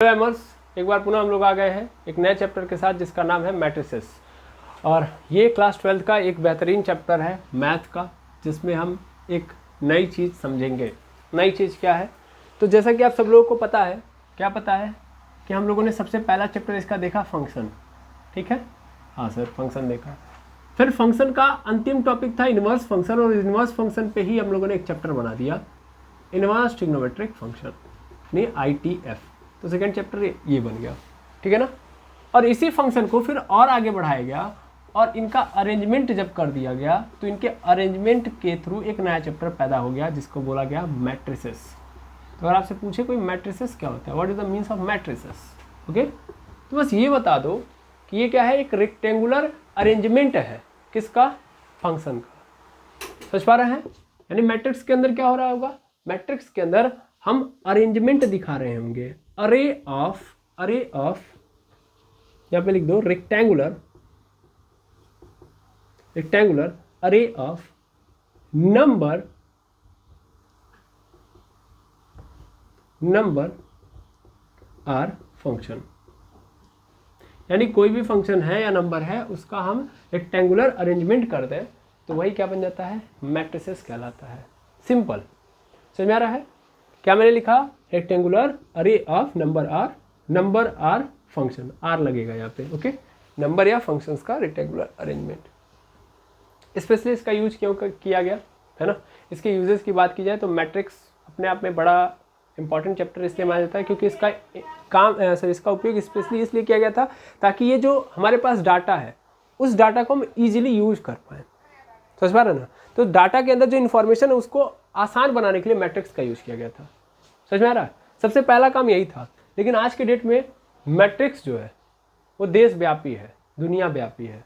Hello एमर्स, एक बार पुनः हम लोग आ गए हैं एक नए चैप्टर के साथ जिसका नाम है मैट्रिसेस। और ये क्लास 12th का एक बेहतरीन चैप्टर है मैथ का, जिसमें हम एक नई चीज़ समझेंगे। नई चीज़ क्या है? तो जैसा कि आप सब लोगों को पता है, क्या पता है कि हम लोगों ने सबसे पहला चैप्टर इसका देखा फंक्शन। ठीक है, हाँ सर, फंक्शन देखा। फिर फंक्शन का अंतिम टॉपिक था इनवर्स फंक्शन, और इनवर्स फंक्शन पे ही हम लोगों ने एक चैप्टर बना दिया, इनवर्स ट्रिग्नोमेट्रिक फंक्शन, यानी ITF। तो सेकेंड चैप्टर ये बन गया, ठीक है ना। और इसी फंक्शन को फिर और आगे बढ़ाया गया और इनका अरेंजमेंट जब कर दिया गया तो इनके अरेंजमेंट के थ्रू एक नया चैप्टर पैदा हो गया जिसको बोला गया मैट्रिसेस। तो अगर आपसे पूछे कोई मैट्रिसेस क्या होता है, what is the means of matrices, okay, तो बस ये बता दो कि ये क्या है, एक रेक्टेंगुलर अरेंजमेंट है किसका, फंक्शन का। समझ पा रहे हैं? यानी मैट्रिक्स के अंदर क्या हो रहा होगा, मैट्रिक्स के अंदर हम अरेंजमेंट दिखा रहे होंगे, अरे ऑफ यहां पे लिख दो rectangular array of number or function. यानी कोई भी फंक्शन है या नंबर है उसका हम रेक्टेंगुलर अरेंजमेंट कर दें तो वही क्या बन जाता है, मैट्रिसेस कहलाता है। सिंपल, समझ में आ रहा है? क्या मैंने लिखा, rectangular array of number or function, or लगेगा यहाँ पे, ओके, नंबर या फंक्शंस का रेक्टेंगुलर अरेंजमेंट। स्पेशली इसका यूज क्यों किया गया है ना, इसके यूजेस की बात की जाए तो मैट्रिक्स अपने आप में बड़ा इंपॉर्टेंट चैप्टर इसलिए माना जाता है क्योंकि इसका उपयोग स्पेशली इसलिए किया गया था ताकि ये जो हमारे पास डाटा है उस डाटा को हम ईजिली यूज कर पाएँ। समझ पा रहे ना? तो डाटा के अंदर जो इन्फॉर्मेशन है उसको आसान बनाने के लिए मैट्रिक्स का यूज किया गया था। समझ में आ रहा है? सबसे पहला काम यही था। लेकिन आज के डेट में मैट्रिक्स जो है वो देशव्यापी है, दुनिया व्यापी है,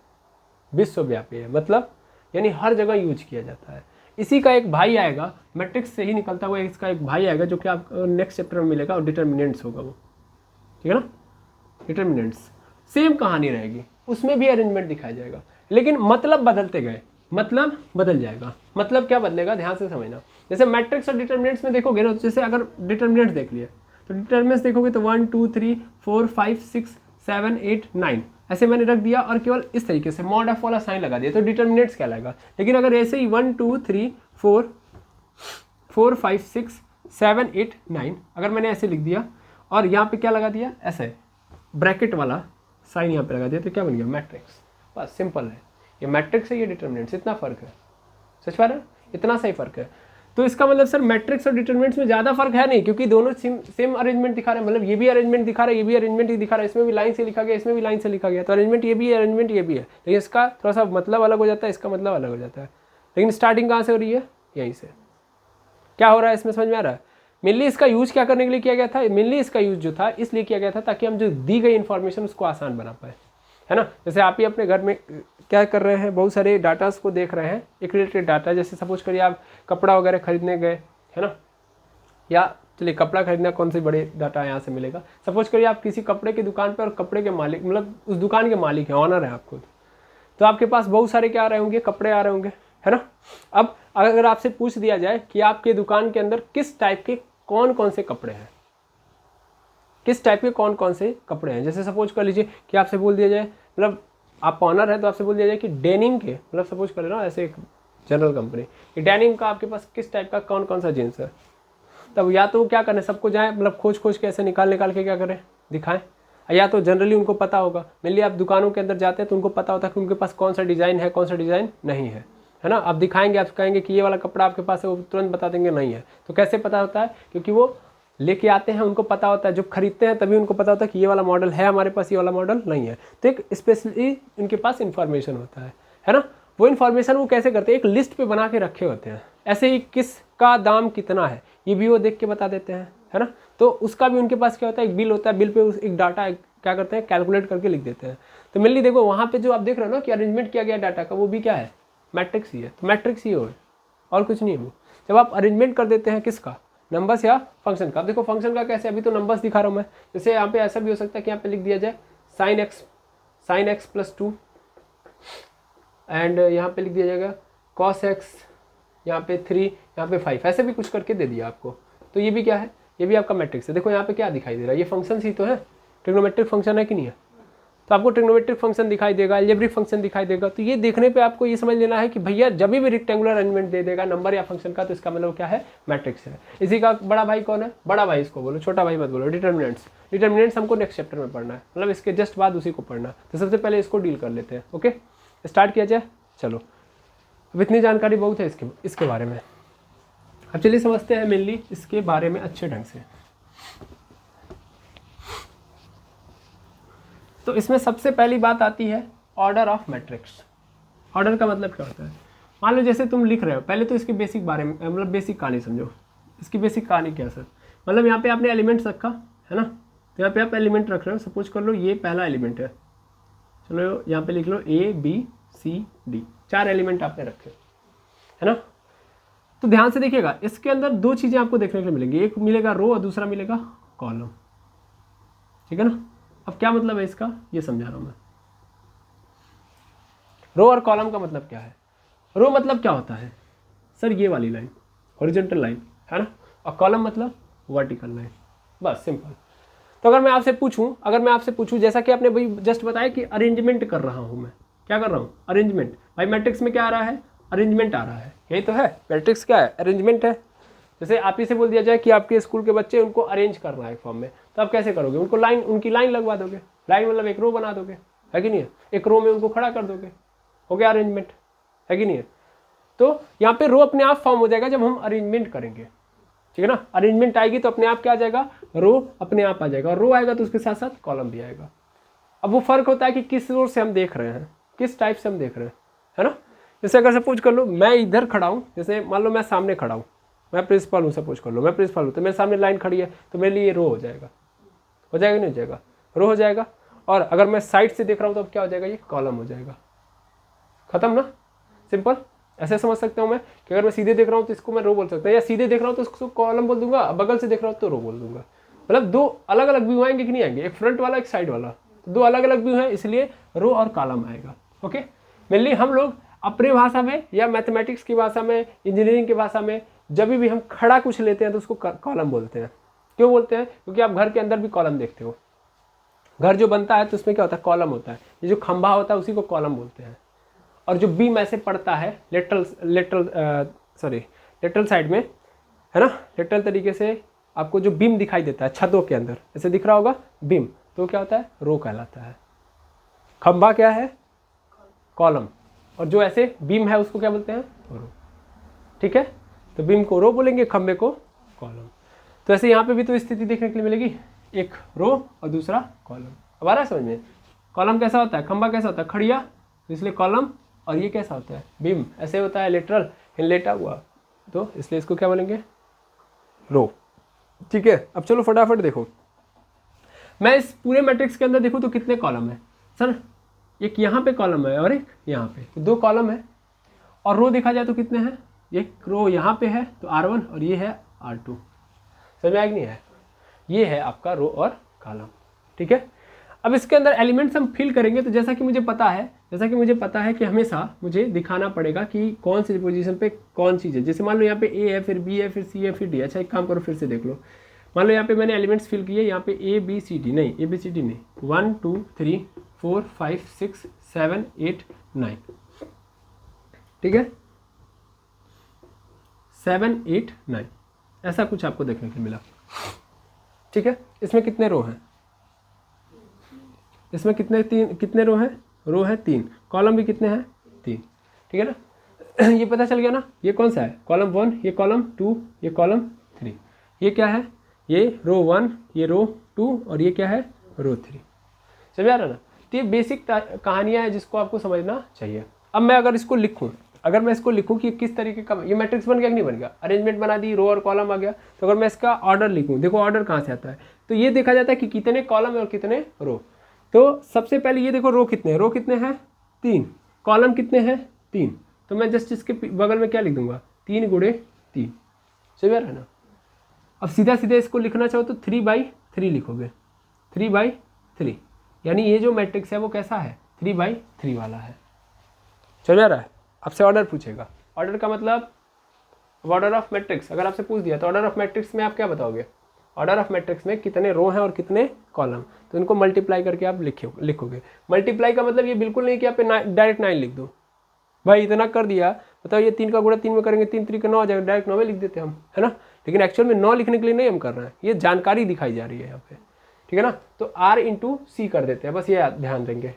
विश्वव्यापी है, मतलब यानी हर जगह यूज किया जाता है। इसी का एक भाई आएगा, मैट्रिक्स से ही निकलता हुआ इसका एक भाई आएगा जो कि आपको नेक्स्ट चैप्टर में मिलेगा, और डिटर्मिनेंट्स होगा वो, ठीक है ना। डिटर्मिनेंट्स सेम कहानी रहेगी, उसमें भी अरेंजमेंट दिखाया जाएगा, लेकिन मतलब बदलते गए, मतलब बदल जाएगा। मतलब क्या बदलेगा, ध्यान से समझना। जैसे मैट्रिक्स और डिटर्मिनेंट्स में देखोगे ना, जैसे अगर डिटर्मिनेंट्स देख लिए तो डिटर्मिनेंट्स देखोगे तो 1 2 3 4 5 6 7 8 9 ऐसे मैंने रख दिया और केवल इस तरीके से मॉड ऑफ वाला साइन लगा दिया तो डिटर्मिनेंट्स कहलाएगा। लेकिन अगर ऐसे ही 1 2 3 4 5 6 7 8 9 अगर मैंने ऐसे लिख दिया और यहाँ पे क्या लगा दिया, ऐसे ब्रैकेट वाला साइन यहाँ पे लगा दिया तो क्या बन गया, मैट्रिक्स। बस सिंपल है, ये मैट्रिक्स है, ये डिटर्मिनेंट्स, इतना फर्क है। सच पा रहे हैं? इतना सही फर्क है। तो इसका मतलब सर मैट्रिक्स और डिटर्मिनेंट्स में ज़्यादा फर्क है नहीं, क्योंकि दोनों सेम अरेंजमेंट दिखा रहे हैं। मतलब ये भी अरेंजमेंट दिखा रहा है, ये भी अरेंजमेंट ही दिखा रहा है, इसमें भी लाइन से लिखा गया, इसमें भी लाइन से लिखा गया, तो अरेंजमेंट ये भी है, अरेंजमेंट ये भी है, लेकिन इसका थोड़ा सा मतलब अलग हो जाता है, इसका मतलब अलग हो जाता है। लेकिन स्टार्टिंग कहाँ से हो रही है, यहीं से। क्या हो रहा है इसमें, समझ में आ रहा है? मेनली इसका यूज क्या करने के लिए किया गया था, मेनली इसका यूज जो था इसलिए किया गया था ताकि हम जो दी गई इन्फॉर्मेशन उसको आसान बना पाए, है ना। जैसे आप ही अपने घर में क्या कर रहे हैं, बहुत सारे डाटास को देख रहे हैं, एक रिलेटेड डाटा, जैसे सपोज करिए आप कपड़ा वगैरह खरीदने गए, है ना, या चलिए कपड़ा खरीदना कौन से बड़े डाटा यहाँ से मिलेगा। सपोज करिए आप किसी कपड़े की दुकान पर और कपड़े के मालिक, मतलब उस दुकान के मालिक हैं, ऑनर है आपको, तो आपके पास बहुत सारे क्या आ रहे होंगे, कपड़े आ रहे होंगे, है ना। अब अगर आपसे पूछ दिया जाए कि आपके दुकान के अंदर किस टाइप के कौन कौन से कपड़े हैं, किस टाइप के कौन कौन से कपड़े हैं, जैसे सपोज कर लीजिए कि आपसे बोल दिया जाए, मतलब आप ऑनर है तो आपसे बोल दिया जाए कि डेनिम के, मतलब सपोज कर लेना ऐसे एक जनरल कंपनी, कि डेनिम का आपके पास किस टाइप का कौन कौन सा जींस है, तब या तो क्या करें, सबको जाए मतलब खोज के ऐसे निकाल के क्या करें, दिखाएं, या तो जनरली उनको पता होगा। मेनली आप दुकानों के अंदर जाते हैं तो उनको पता होता है कि उनके पास कौन सा डिज़ाइन है, कौन सा डिज़ाइन नहीं है ना। आप दिखाएंगे, आप कहेंगे कि ये वाला कपड़ा आपके पास है, वो तुरंत बता देंगे नहीं है। तो कैसे पता होता है, क्योंकि वो लेके आते हैं, उनको पता होता है, जब खरीदते हैं तभी उनको पता होता है कि ये वाला मॉडल है हमारे पास, ये वाला मॉडल नहीं है। तो एक स्पेशली उनके पास इन्फॉर्मेशन होता है ना। वो इन्फॉर्मेशन वो कैसे करते हैं, एक लिस्ट पे बना के रखे होते हैं, ऐसे ही किसका दाम कितना है ये भी वो देख के बता देते हैं, है ना। तो उसका भी उनके पास क्या होता है, एक बिल होता है, बिल पे एक डाटा क्या करते हैं, कैलकुलेट करके लिख देते हैं। तो मेनली देखो वहाँ पे जो आप देख रहे हो ना कि अरेंजमेंट किया गया डाटा का, वो भी क्या है, मैट्रिक्स ही है। तो मैट्रिक्स ही हो और कुछ नहीं है वो। जब आप अरेंजमेंट कर देते हैं किसका, नंबर्स या फंक्शन का। अब देखो फंक्शन का कैसे, अभी तो नंबर्स दिखा रहा हूँ मैं, जैसे यहाँ पे ऐसा भी हो सकता है कि यहाँ पे लिख दिया जाए साइन एक्स प्लस 2 एंड यहाँ पे लिख दिया जाएगा कॉस एक्स, यहाँ पे 3, यहाँ पे 5, ऐसे भी कुछ करके दे दिया आपको। तो ये भी क्या है, ये भी आपका मैट्रिक्स है। देखो यहाँ पे क्या दिखाई दे रहा है, ये फंक्शन ही तो है, ट्रिग्नोमेट्रिक फंक्शन है कि नहीं है। तो आपको ट्रिग्नोमेट्रिक फंक्शन दिखाई देगा, अलजेब्रिक फंक्शन दिखाई देगा। तो ये देखने पे आपको ये समझ लेना है कि भैया जब भी रेक्टेंगुलर अरेंजमेंट दे देगा नंबर या फंक्शन का, तो इसका मतलब क्या है, मैट्रिक्स है। इसी का बड़ा भाई कौन है, बड़ा भाई इसको बोलो, छोटा भाई मत बोलो। डिटर्मिनेंट्स, डिटर्मिनेंट्स हमको नेक्स्ट चैप्टर में पढ़ना है, मतलब इसके जस्ट बाद उसी को पढ़ना है। तो सबसे पहले इसको डील कर लेते हैं। ओके, स्टार्ट किया जाए। चलो, अब इतनी जानकारी बहुत है इसके बारे में। अब चलिए समझते हैं मेनली इसके बारे में अच्छे ढंग से। तो इसमें सबसे पहली बात आती है ऑर्डर ऑफ मैट्रिक्स। ऑर्डर का मतलब क्या होता है, मान लो जैसे तुम लिख रहे हो, पहले तो इसके बेसिक बारे में, मतलब बेसिक कहानी समझो। इसकी बेसिक कहानी क्या सर, मतलब यहाँ पे आपने एलिमेंट्स रखा है ना, तो यहाँ पे आप एलिमेंट रख रहे हो। सपोज कर लो ये पहला एलिमेंट है, चलो यहाँ पे लिख लो ABCD, 4 एलिमेंट आपने रखे है ना। तो ध्यान से देखिएगा, इसके अंदर 2 चीज़ें आपको देखने को मिलेंगी, एक मिलेगा रो और दूसरा मिलेगा कॉलम, ठीक है ना। अब क्या मतलब है इसका, ये समझा रहा हूँ मैं। रो और कॉलम का मतलब क्या है, रो मतलब क्या होता है सर, ये वाली लाइन, हॉरिजॉन्टल लाइन है ना, और कॉलम मतलब वर्टिकल लाइन, बस सिंपल। तो अगर मैं आपसे पूछूं जैसा कि आपने भाई जस्ट बताया कि अरेंजमेंट कर रहा हूं, मैं क्या कर रहा हूं, अरेंजमेंट। भाई मैट्रिक्स में क्या आ रहा है, अरेंजमेंट आ रहा है, यही तो है मैट्रिक्स, क्या है, अरेंजमेंट है। जैसे आप ही से बोल दिया जाए कि आपके स्कूल के बच्चे, उनको अरेंज करना है फॉर्म में, तो आप कैसे करोगे, उनको उनकी लाइन लगवा दोगे। लाइन मतलब एक रो बना दोगे, है कि नहीं है, एक रो में उनको खड़ा कर दोगे, हो गया अरेंजमेंट, है कि नहीं है। तो यहाँ पे रो अपने आप फॉर्म हो जाएगा जब हम अरेंजमेंट करेंगे, ठीक है ना। अरेंजमेंट आएगी तो अपने आप क्या आ जाएगा, रो अपने आप आ जाएगा, और रो आएगा तो उसके साथ साथ कॉलम भी आएगा। अब वो फर्क होता है कि किस रो से हम देख रहे हैं, किस टाइप से हम देख रहे हैं, है ना। जैसे अगर सपोज कर लो मैं इधर खड़ा हूँ, जैसे मान लो मैं सामने खड़ा हूँ, मैं प्रिंसिपल हूँ, सपोज कर लो मैं प्रिंसिपल हूँ, तो मेरे सामने लाइन खड़ी है, तो मेरे लिए ये रो हो जाएगा, नहीं हो जाएगा, रो हो जाएगा। और अगर मैं साइड से देख रहा हूँ तो अब क्या हो जाएगा, ये कॉलम हो जाएगा, खत्म ना, सिंपल। ऐसे समझ सकता हूँ मैं कि अगर मैं सीधे देख रहा हूँ तो इसको मैं रो बोल सकता हूँ, या सीधे देख रहा हूँ तो इसको कॉलम बोल दूंगा, बगल से देख रहा हूँ तो रो बोल दूंगा। मतलब 2 अलग अलग व्यू आएंगे कि नहीं आएंगे, एक फ्रंट वाला एक साइड वाला, तो 2 अलग अलग व्यू हैं, इसलिए रो और कॉलम आएगा। ओके, मेनली हम लोग अपने भाषा में या मैथमेटिक्स की भाषा में, इंजीनियरिंग की भाषा में, जब भी हम खड़ा कुछ लेते हैं तो उसको कॉलम बोलते हैं। क्यों बोलते हैं, क्योंकि आप घर के अंदर भी कॉलम देखते हो, घर जो बनता है तो उसमें क्या होता है, कॉलम होता है। ये जो खंभा होता है उसी को कॉलम बोलते हैं। और जो बीम ऐसे पड़ता है लेटरल साइड में, है ना, लेटरल तरीके से आपको जो बीम दिखाई देता है छतों के अंदर, ऐसे दिख रहा होगा बीम, तो क्या होता है, रो कहलाता है। खंभा क्या है, कॉलम, और जो ऐसे बीम है उसको क्या बोलते हैं, रो, ठीक है। तो बीम को रो बोलेंगे, खंभे को कॉलम। तो ऐसे यहाँ पे भी तो स्थिति देखने के लिए मिलेगी, एक रो और दूसरा कॉलम। अब आ रहा है समझ में, कॉलम कैसा होता है, खंभा कैसा होता है, खड़िया, तो इसलिए कॉलम, और ये कैसा होता है, बीम, ऐसे होता है लेटरल, लेटा हुआ, तो इसलिए इसको क्या बोलेंगे, रो, ठीक है। अब चलो फटाफट देखो, मैं इस पूरे मैट्रिक्स के अंदर देखूँ तो कितने कॉलम है सर, एक यहाँ पे कॉलम है और एक यहाँ पे, तो 2 कॉलम है। और रो देखा जाए तो कितने हैं, एक रो यहाँ पे है तो R1 और ये है R2, समझ में आया कि नहीं है, ये है आपका रो और कॉलम, ठीक है। अब इसके अंदर एलिमेंट्स हम फिल करेंगे, तो जैसा कि मुझे पता है कि हमेशा मुझे दिखाना पड़ेगा कि कौन सी पोजीशन पे कौन चीज़ है। जैसे मान लो यहाँ पे A है, फिर B है, फिर C है, फिर D। अच्छा एक काम करो, फिर से देख लो, मान लो यहाँ पे मैंने एलिमेंट्स फिल किए, यहाँ पे ABCD नहीं, 1 2 3 4 5 6 7 8 9, ठीक है, 7 8 9, ऐसा कुछ आपको देखने को मिला, ठीक है। इसमें कितने रो हैं, इसमें कितने रो हैं, रो है 3, कॉलम भी कितने हैं, 3, ठीक है ना। ये पता चल गया ना, ये कौन सा है, कॉलम 1, ये कॉलम 2, ये कॉलम 3, ये क्या है, ये रो 1, ये रो 2, और ये क्या है, रो 3, समझ आ रहा ना। तो ये बेसिक कहानियाँ हैं जिसको आपको समझना चाहिए। अब मैं अगर इसको लिखूँ, कि किस तरीके का ये मैट्रिक्स बन गया कि नहीं बन गया, अरेंजमेंट बना दी, रो और कॉलम आ गया, तो अगर मैं इसका ऑर्डर लिखूँ, देखो ऑर्डर कहाँ से आता है, तो ये देखा जाता है कि कितने कॉलम है और कितने रो। तो सबसे पहले ये देखो रो कितने हैं, 3, कॉलम कितने हैं, 3, तो मैं जस्ट इसके बगल में क्या लिख दूंगा, 3 × 3, समझ आ रहा है ना। अब सीधा इसको लिखना चाहो तो 3/3 लिखोगे, 3/3, यानी ये जो मैट्रिक्स है वो कैसा है, 3/3 वाला है, समझ आ रहा है। आपसे ऑर्डर पूछेगा, ऑर्डर का मतलब ऑर्डर ऑफ मैट्रिक्स, अगर आपसे पूछ दिया तो ऑर्डर ऑफ मैट्रिक्स में आप क्या बताओगे, ऑर्डर ऑफ मैट्रिक्स में कितने रो हैं और कितने कॉलम, तो इनको मल्टीप्लाई करके आप लिखोगे। मल्टीप्लाई का मतलब ये बिल्कुल नहीं कि आप डायरेक्ट 9 लिख दो, भाई इतना कर दिया, बताओ ये 3 का गुणा 3 में करेंगे, 3 3 9 आ जाएगा, डायरेक्ट 9 में लिख देते हम, है ना। लेकिन एक्चुअल में 9 लिखने के लिए नहीं हम कर रहे हैं, ये जानकारी दिखाई जा रही है यहाँ पे, ठीक है ना। तो R इंटू सी कर देते हैं, बस ये ध्यान देंगे,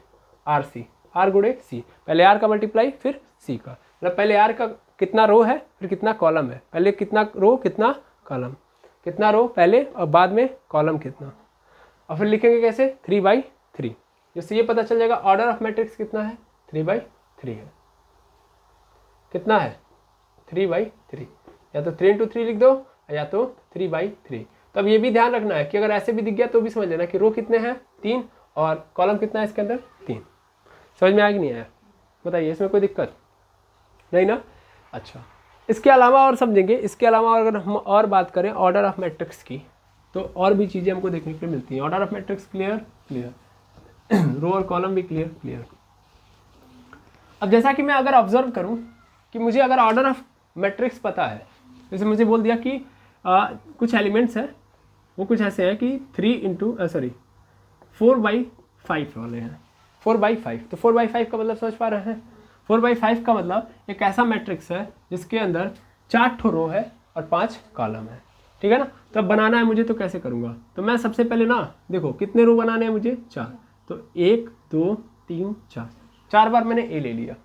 आर सी, आर गुणे सी, पहले R का मल्टीप्लाई फिर सी का, मतलब पहले R का कितना रो है फिर कितना कॉलम है, पहले कितना रो कितना कॉलम, कितना रो पहले और बाद में कॉलम कितना, और फिर लिखेंगे कैसे 3/3, जिससे ये पता चल जाएगा ऑर्डर ऑफ मैट्रिक्स कितना है 3/3 है, कितना है 3/3, या तो 3 into 3 लिख दो या तो 3/3। तो अब ये भी ध्यान रखना है कि अगर ऐसे भी दिख गया तो भी समझ लेना कि रो कितने हैं 3 और कॉलम कितना है इसके अंदर 3। समझ में आया कि नहीं आया, बताइए, इसमें कोई दिक्कत नहीं ना। अच्छा, इसके अलावा और समझेंगे, इसके अलावा अगर हम और बात करें ऑर्डर ऑफ मैट्रिक्स की, तो और भी चीज़ें हमको देखने के लिए मिलती हैं। ऑर्डर ऑफ मैट्रिक्स क्लियर, रो और कॉलम भी क्लियर। अब जैसा कि मैं अगर ऑब्जर्व करूं कि मुझे अगर ऑर्डर ऑफ मैट्रिक्स पता है, जैसे मुझे बोल दिया कि कुछ एलिमेंट्स हैं वो कुछ ऐसे हैं कि 4/5 वाले हैं, 4/5, तो 4/5 का मतलब समझ पा रहे हैं, 4/5 का मतलब एक ऐसा मैट्रिक्स है जिसके अंदर 4 ठो रो है और 5 कॉलम है, ठीक है ना। तो अब बनाना है मुझे, तो कैसे करूँगा, तो मैं सबसे पहले ना देखो कितने रो बनाने हैं मुझे 4, तो 1 2 3 4, 4 बार मैंने ए ले लिया,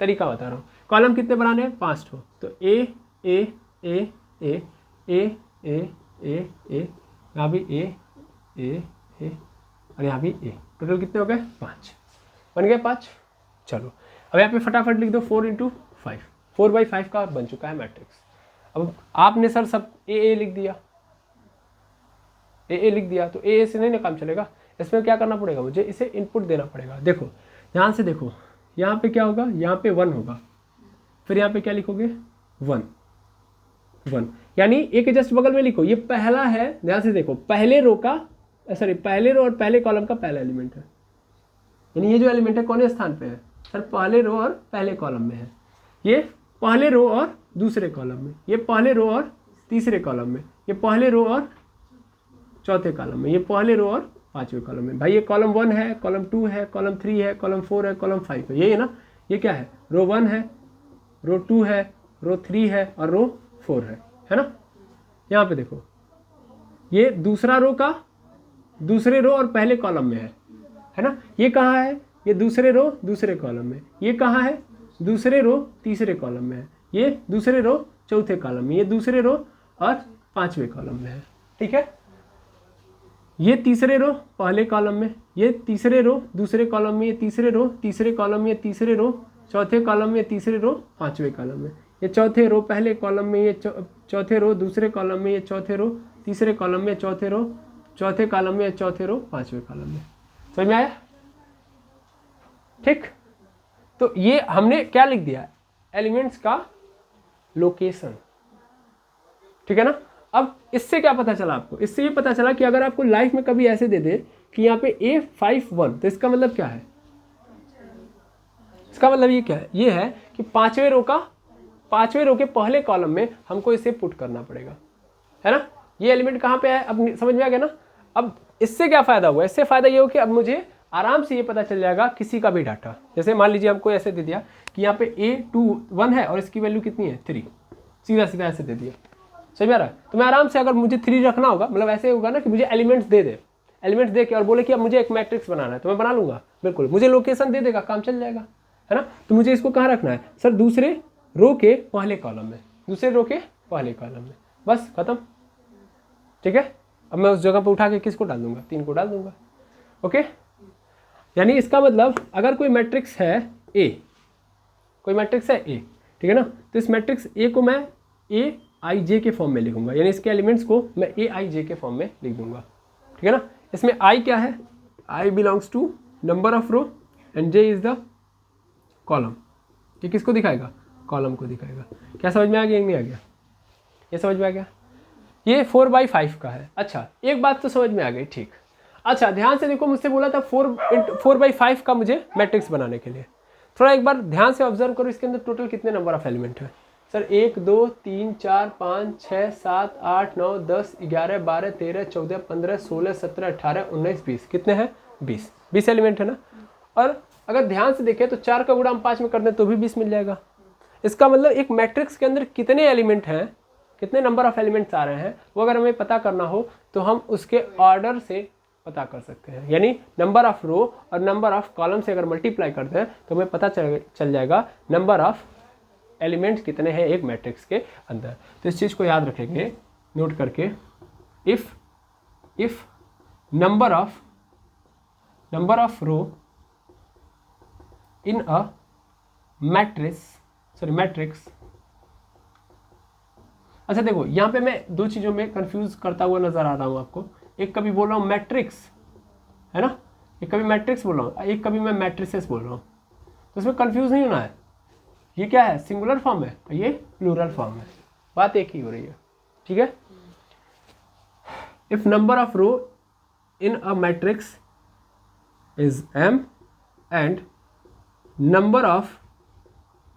तरीका बता रहा हूँ। कॉलम कितने बनाने हैं 5 ठो, तो ए ए ए ए ए ए ए ए, यहाँ भी ए ए ए और यहाँ भी ए, टोटल कितने हो गए 5, बन गए 5। चलो अब यहाँ पे फटाफट लिख दो 4 into 5, 4/5 का बन चुका है मैट्रिक्स। अब आपने सर सब ए लिख दिया, ए लिख दिया, तो ए से नहीं ना काम चलेगा, इसमें क्या करना पड़ेगा, मुझे इसे इनपुट देना पड़ेगा। देखो ध्यान से देखो, यहाँ पे क्या होगा, यहाँ पे 1 होगा, फिर यहाँ पे क्या लिखोगे 1, यानी ए के जस्ट बगल में लिखो, ये पहला है, ध्यान से देखो, पहले रो और पहले कॉलम का पहला एलिमेंट है, यानी ये जो एलिमेंट है कौन स्थान पे है सर, पहले रो और पहले कॉलम में है, ये पहले रो और दूसरे कॉलम में, ये पहले रो और तीसरे कॉलम में, ये पहले रो और चौथे कॉलम में, ये पहले रो और पांचवें कॉलम में। भाई ये कॉलम 1 है, कॉलम 2 है, कॉलम 3 है, कॉलम 4 है, कॉलम 5 है, ये है ना, ये क्या है, रो 1 है, रो 2 है, रो 3 है और रो 4 है ना। यहाँ पे देखो ये दूसरा रो का दूसरे रो और पहले कॉलम में है ना, ये कहाँ है, ये दूसरे रो दूसरे कॉलम में, ये कहाँ है, दूसरे रो तीसरे कॉलम में है, ये दूसरे रो चौथे कॉलम में, ये दूसरे रो और पांचवें कॉलम में है, ठीक है। ये तीसरे रो पहले कॉलम में, ये तीसरे रो दूसरे कॉलम में, ये तीसरे रो तीसरे कॉलम में, ये तीसरे रो चौथे कॉलम में, ये तीसरे रो पांचवें कॉलम में, ये चौथे रो पहले कॉलम में, ये चौथे रो दूसरे कॉलम में, ये चौथे रो तीसरे कॉलम में, चौथे रो चौथे कॉलम में, चौथे रो पांचवें कॉलम में। समझ में आया, ठीक। तो ये हमने क्या लिख दिया, एलिमेंट्स का लोकेशन, ठीक है ना। अब इससे क्या पता चला आपको, इससे ये पता चला कि अगर आपको लाइफ में कभी ऐसे दे दे कि यहाँ पे A51, तो इसका मतलब क्या है, इसका मतलब ये क्या है, ये है कि पांचवें रो के पहले कॉलम में हमको इसे पुट करना पड़ेगा, है ना। ये एलिमेंट कहाँ पे है, अब समझ में आ गया ना। अब इससे क्या फायदा हुआ, इससे फायदा ये हो कि अब मुझे आराम से ये पता चल जाएगा किसी का भी डाटा, जैसे मान लीजिए हमको ऐसे दे दिया कि यहाँ पे A21 है और इसकी वैल्यू कितनी है 3, सीधा सीधा ऐसे दे दिया, समझ में आ रहा है। तो मैं आराम से अगर मुझे 3 रखना होगा, मतलब ऐसे होगा ना कि मुझे एलिमेंट्स दे के और बोले कि अब मुझे एक मैट्रिक्स बनाना है, तो मैं बना लूंगा, बिल्कुल मुझे लोकेशन दे देगा, काम चल जाएगा, है ना। तो मुझे इसको कहाँ रखना है सर, दूसरे रो के पहले कॉलम में, बस खत्म, ठीक है। अब मैं उस जगह पर उठा के किसको डाल दूंगा, 3 को डाल दूंगा, ओके। यानी इसका मतलब अगर कोई मैट्रिक्स है ए, ठीक है ना, तो इस मैट्रिक्स ए को मैं AIJ के फॉर्म में लिखूंगा, यानी इसके एलिमेंट्स को मैं AIJ के फॉर्म में लिख दूंगा, ठीक है ना। इसमें I क्या है, I belongs to number of row and J is the column, ये किसको दिखाएगा, कॉलम को दिखाएगा। क्या समझ में आ गया, नहीं आ गया, ये समझ में आ गया। ये 4/5 का है। अच्छा एक बात तो समझ में आ गई, ठीक। अच्छा ध्यान से देखो, मुझसे बोला था 4/5 का मुझे मैट्रिक्स बनाने के लिए, थोड़ा एक बार ध्यान से ऑब्जर्व करो, इसके अंदर टोटल कितने नंबर ऑफ एलिमेंट है। सर 1 2 3 4 5 6 7 8 9 10 11 12 13 14 15 16 17 18 19 20 कितने हैं 20 एलिमेंट है ना। और अगर ध्यान से देखें तो 4 का गुणा हम 5 में कर दें तो भी 20 मिल जाएगा। इसका मतलब एक मैट्रिक्स के अंदर कितने एलिमेंट हैं, कितने नंबर ऑफ एलिमेंट्स आ रहे हैं, वो अगर हमें पता करना हो तो हम उसके ऑर्डर से पता कर सकते हैं। यानी नंबर ऑफ रो और नंबर ऑफ कॉलम से अगर मल्टीप्लाई करते हैं तो हमें पता चल जाएगा नंबर ऑफ एलिमेंट्स कितने हैं एक मैट्रिक्स के अंदर। तो इस चीज़ को याद रखेंगे नोट करके, if number of row in a matrix. अच्छा देखो यहाँ पे मैं दो चीज़ों में कंफ्यूज करता हुआ नजर आ रहा हूँ आपको। एक कभी बोल रहा हूँ मैट्रिक्स है ना, एक कभी मैट्रिक्स बोल रहा हूँ, एक कभी मैं मैट्रिसेस बोल रहा हूँ, तो इसमें कंफ्यूज नहीं होना है। ये क्या है, सिंगुलर फॉर्म है, ये प्लूरल फॉर्म है, बात एक ही हो रही है, ठीक है। If number of row in a matrix is m and number of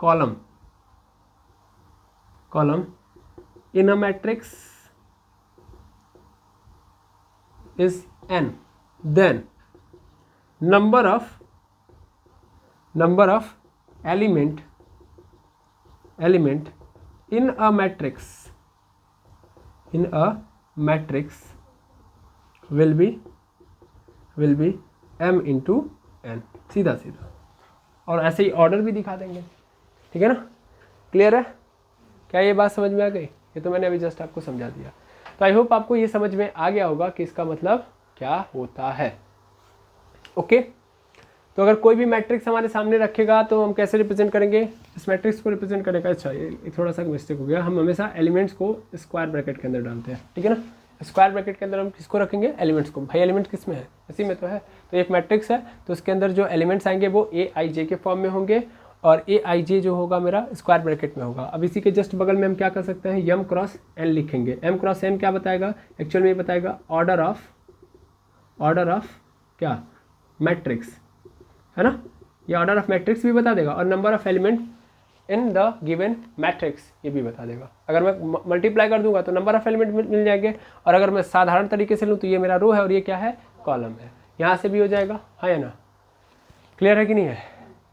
column in a matrix is n, then number of element in a matrix will be m into n, सीधा सीधा। और ऐसे ही ऑर्डर भी दिखा देंगे, ठीक है ना। क्लियर है, क्या ये बात समझ में आ गई? ये तो मैंने अभी जस्ट आपको समझा दिया। तो आई होप आपको ये समझ में आ गया होगा कि इसका मतलब क्या होता है। ओके, तो अगर कोई भी मैट्रिक्स हमारे सामने रखेगा तो हम कैसे रिप्रेजेंट करेंगे, इस मैट्रिक्स को रिप्रेजेंट करेगा। अच्छा ये थोड़ा सा मिस्टेक हो गया, हम हमेशा एलिमेंट्स को स्क्वायर ब्रैकेट के अंदर डालते हैं, ठीक है ना। स्क्वायर ब्रैकेट के अंदर हम किसको रखेंगे, एलिमेंट्स को। भाई एलिमेंट किस में है, इसी में तो है। तो एक मैट्रिक्स है तो उसके अंदर जो एलिमेंट्स आएंगे वो AIJ के फॉर्म में होंगे और AIJ जो होगा मेरा स्क्वायर ब्रैकेट में होगा। अब इसी के जस्ट बगल में हम क्या कर सकते हैं, m क्रॉस n लिखेंगे। m क्रॉस n क्या बताएगा, एक्चुअल में ये बताएगा ऑर्डर ऑफ क्या, मैट्रिक्स, है ना। ये ऑर्डर ऑफ मैट्रिक्स भी बता देगा और number of element in the given matrix ये भी बता देगा। अगर मैं मल्टीप्लाई कर दूंगा तो नंबर ऑफ एलिमेंट मिल जाएंगे, और अगर मैं साधारण तरीके से लूँ तो ये मेरा रो है और ये क्या है, कॉलम है। यहाँ से भी हो जाएगा, हाँ या ना, क्लियर है कि नहीं है।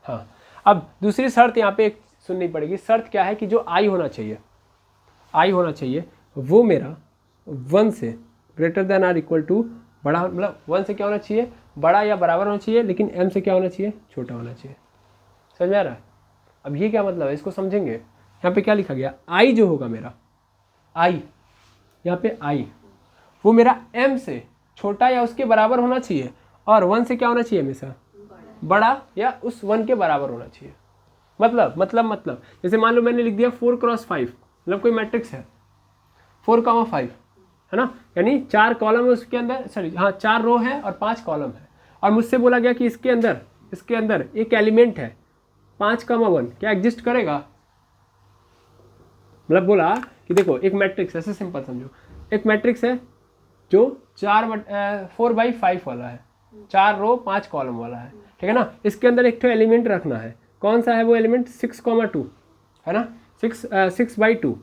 हाँ, अब दूसरी शर्त यहाँ पे सुननी पड़ेगी। शर्त क्या है कि जो i होना चाहिए वो मेरा 1 से greater than or equal to बड़ा, मतलब 1 से क्या होना चाहिए, बड़ा या बराबर होना चाहिए, लेकिन m से क्या होना चाहिए, छोटा होना चाहिए। समझ में आ रहा है। अब ये क्या मतलब है, इसको समझेंगे। यहाँ पे क्या लिखा गया, i जो होगा मेरा, i यहाँ पे i वो मेरा m से छोटा या उसके बराबर होना चाहिए, और 1 से क्या होना चाहिए, हमेशा बड़ा या उस 1 के बराबर होना चाहिए। मतलब जैसे मान लो मैंने लिख दिया 4 क्रॉस 5, मतलब कोई मैट्रिक्स है 4,5 है ना, यानी 4 कॉलम है उसके अंदर, सॉरी हाँ 4 रो है और 5 कॉलम है, और मुझसे बोला गया कि इसके अंदर एक एलिमेंट है 5,1 क्या एग्जिस्ट करेगा। मतलब बोला कि देखो एक मैट्रिक्स, ऐसे सिंपल समझो, एक मैट्रिक्स है जो 4/5 वाला है, 4 रो 5 कॉलम वाला है, ठीक है ना। इसके अंदर एक तो एलिमेंट रखना है, कौन सा है वो एलिमेंट, 6,2 है ना, 6/2,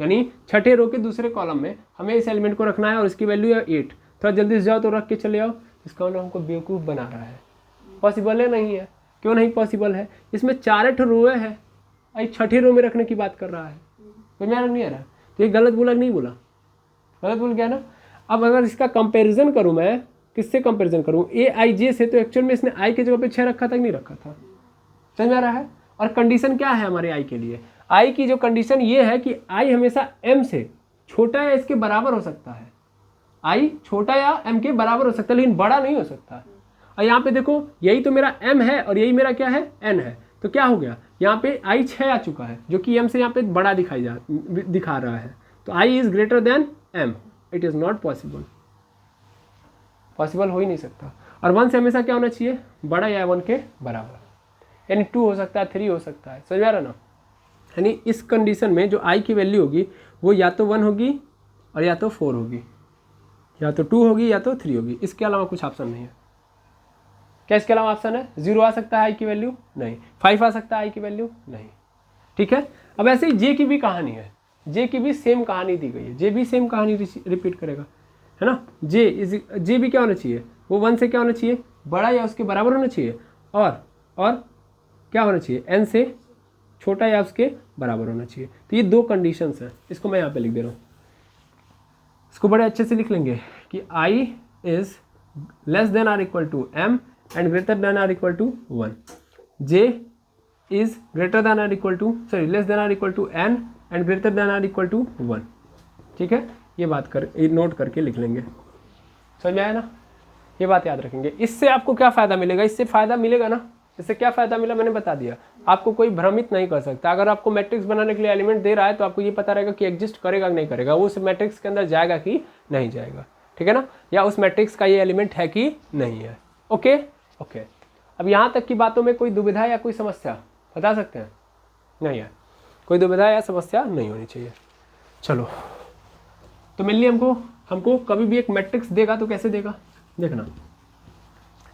यानी छठे रो के दूसरे कॉलम में हमें इस एलिमेंट को रखना है और इसकी वैल्यू है 8। थोड़ा जल्दी से जाओ तो रख के चले आओ। इसका मतलब हमको बेवकूफ़ बना रहा है, पॉसिबल है नहीं है। क्यों नहीं पॉसिबल है, इसमें 4 रोए है, आई छठे रो में रखने की बात कर रहा है, कोई मेरा नहीं आ रहा। तो ये गलत बोला नहीं बोला, गलत बोल गया ना। अब अगर इसका कंपेरिजन करूँ मैं, किससे कंपेरिजन करूँ, AIJ से, तो एक्चुअल में इसने i के जगह पे 6 रखा था कि नहीं रखा था, समझ में आ रहा है। और कंडीशन क्या है हमारे i के लिए, i की जो कंडीशन ये है कि i हमेशा m से छोटा या इसके बराबर हो सकता है, i छोटा या m के बराबर हो सकता है, लेकिन बड़ा नहीं हो सकता। और यहाँ पे देखो यही तो मेरा m है और यही मेरा क्या है, n है। तो क्या हो गया, यहाँ पे i 6 आ चुका है जो कि m से यहाँ पे बड़ा दिखा रहा है। तो i is greater then m, it is not possible, possible हो ही नहीं सकता। और 1 से हमेशा क्या होना चाहिए, बड़ा या 1 के बराबर, यानी 2 हो सकता है, 3 हो सकता है, समझ में आ रहा ना। यानी इस कंडीशन में जो i की वैल्यू होगी वो या तो 1 होगी और या तो 4 होगी, या तो 2 होगी या तो 3 होगी, इसके अलावा कुछ ऑप्शन नहीं है। क्या इसके अलावा ऑप्शन है, 0 आ सकता है i की वैल्यू, नहीं। 5 आ सकता है i की वैल्यू, नहीं, ठीक है। अब ऐसे ही जे की भी कहानी है, जे की भी सेम कहानी दी गई है, जे भी सेम कहानी रिपीट करेगा, है ना। जे भी क्या होना चाहिए, वो 1 से क्या होना चाहिए, बड़ा या उसके बराबर होना चाहिए, और क्या होना चाहिए, n से छोटा या उसके बराबर होना चाहिए। तो ये 2 कंडीशंस हैं, इसको मैं यहाँ पे लिख दे रहा हूँ, इसको बड़े अच्छे से लिख लेंगे कि I is less than or equal to m and greater than or equal to 1, j is greater than or equal to less than or equal to n and greater than or equal to 1। ठीक है, ये note करके लिख लेंगे, समझ में आया ना, ये बात याद रखेंगे। इससे आपको क्या फ़ायदा मिलेगा, इससे फ़ायदा मिलेगा ना, इससे क्या फ़ायदा मिला मैंने बता दिया, आपको कोई भ्रमित नहीं कर सकता। अगर आपको मैट्रिक्स बनाने के लिए एलिमेंट दे रहा है तो आपको ये पता रहेगा कि एग्जिस्ट करेगा कि नहीं करेगा, वो उस मैट्रिक्स के अंदर जाएगा कि नहीं जाएगा, ठीक है ना, या उस मैट्रिक्स का ये एलिमेंट है कि नहीं है। ओके। अब यहाँ तक की बातों में कोई दुविधा या कोई समस्या बता सकते हैं, नहीं है, कोई दुविधा या समस्या नहीं होनी चाहिए। चलो, तो मेनली हमको कभी भी एक मैट्रिक्स देगा तो कैसे देगा, देखना,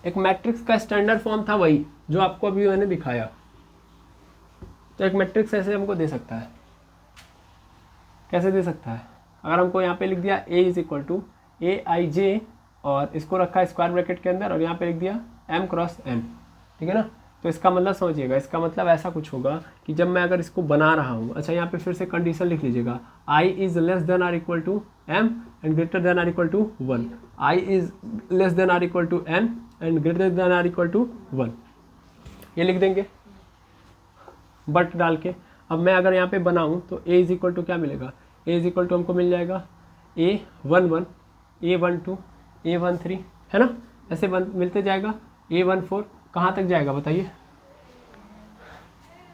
एक मैट्रिक्स का स्टैंडर्ड फॉर्म था वही जो आपको अभी मैंने दिखाया। तो एक मैट्रिक्स ऐसे हमको दे सकता है, कैसे दे सकता है, अगर हमको यहाँ पे लिख दिया A is equal to AIJ और इसको रखा स्क्वायर ब्रैकेट के अंदर और यहाँ पे लिख दिया M क्रॉस N, ठीक है ना। तो इसका मतलब समझिएगा, इसका मतलब ऐसा कुछ होगा कि जब मैं अगर इसको बना रहा हूँ, अच्छा यहाँ पे फिर से कंडीशन लिख लीजिएगा, I is less than or equal to M and greater than or equal to 1, I is less than or equal to N and greater than or equal to 1, ये लिख देंगे बट डाल के। अब मैं अगर यहाँ पे बनाऊँ तो A इज इक्वल टू क्या मिलेगा, A इज इक्वल टू हमको मिल जाएगा A11, A12, A13, है ना, ऐसे मिलते जाएगा, A14 कहाँ तक जाएगा बताइए,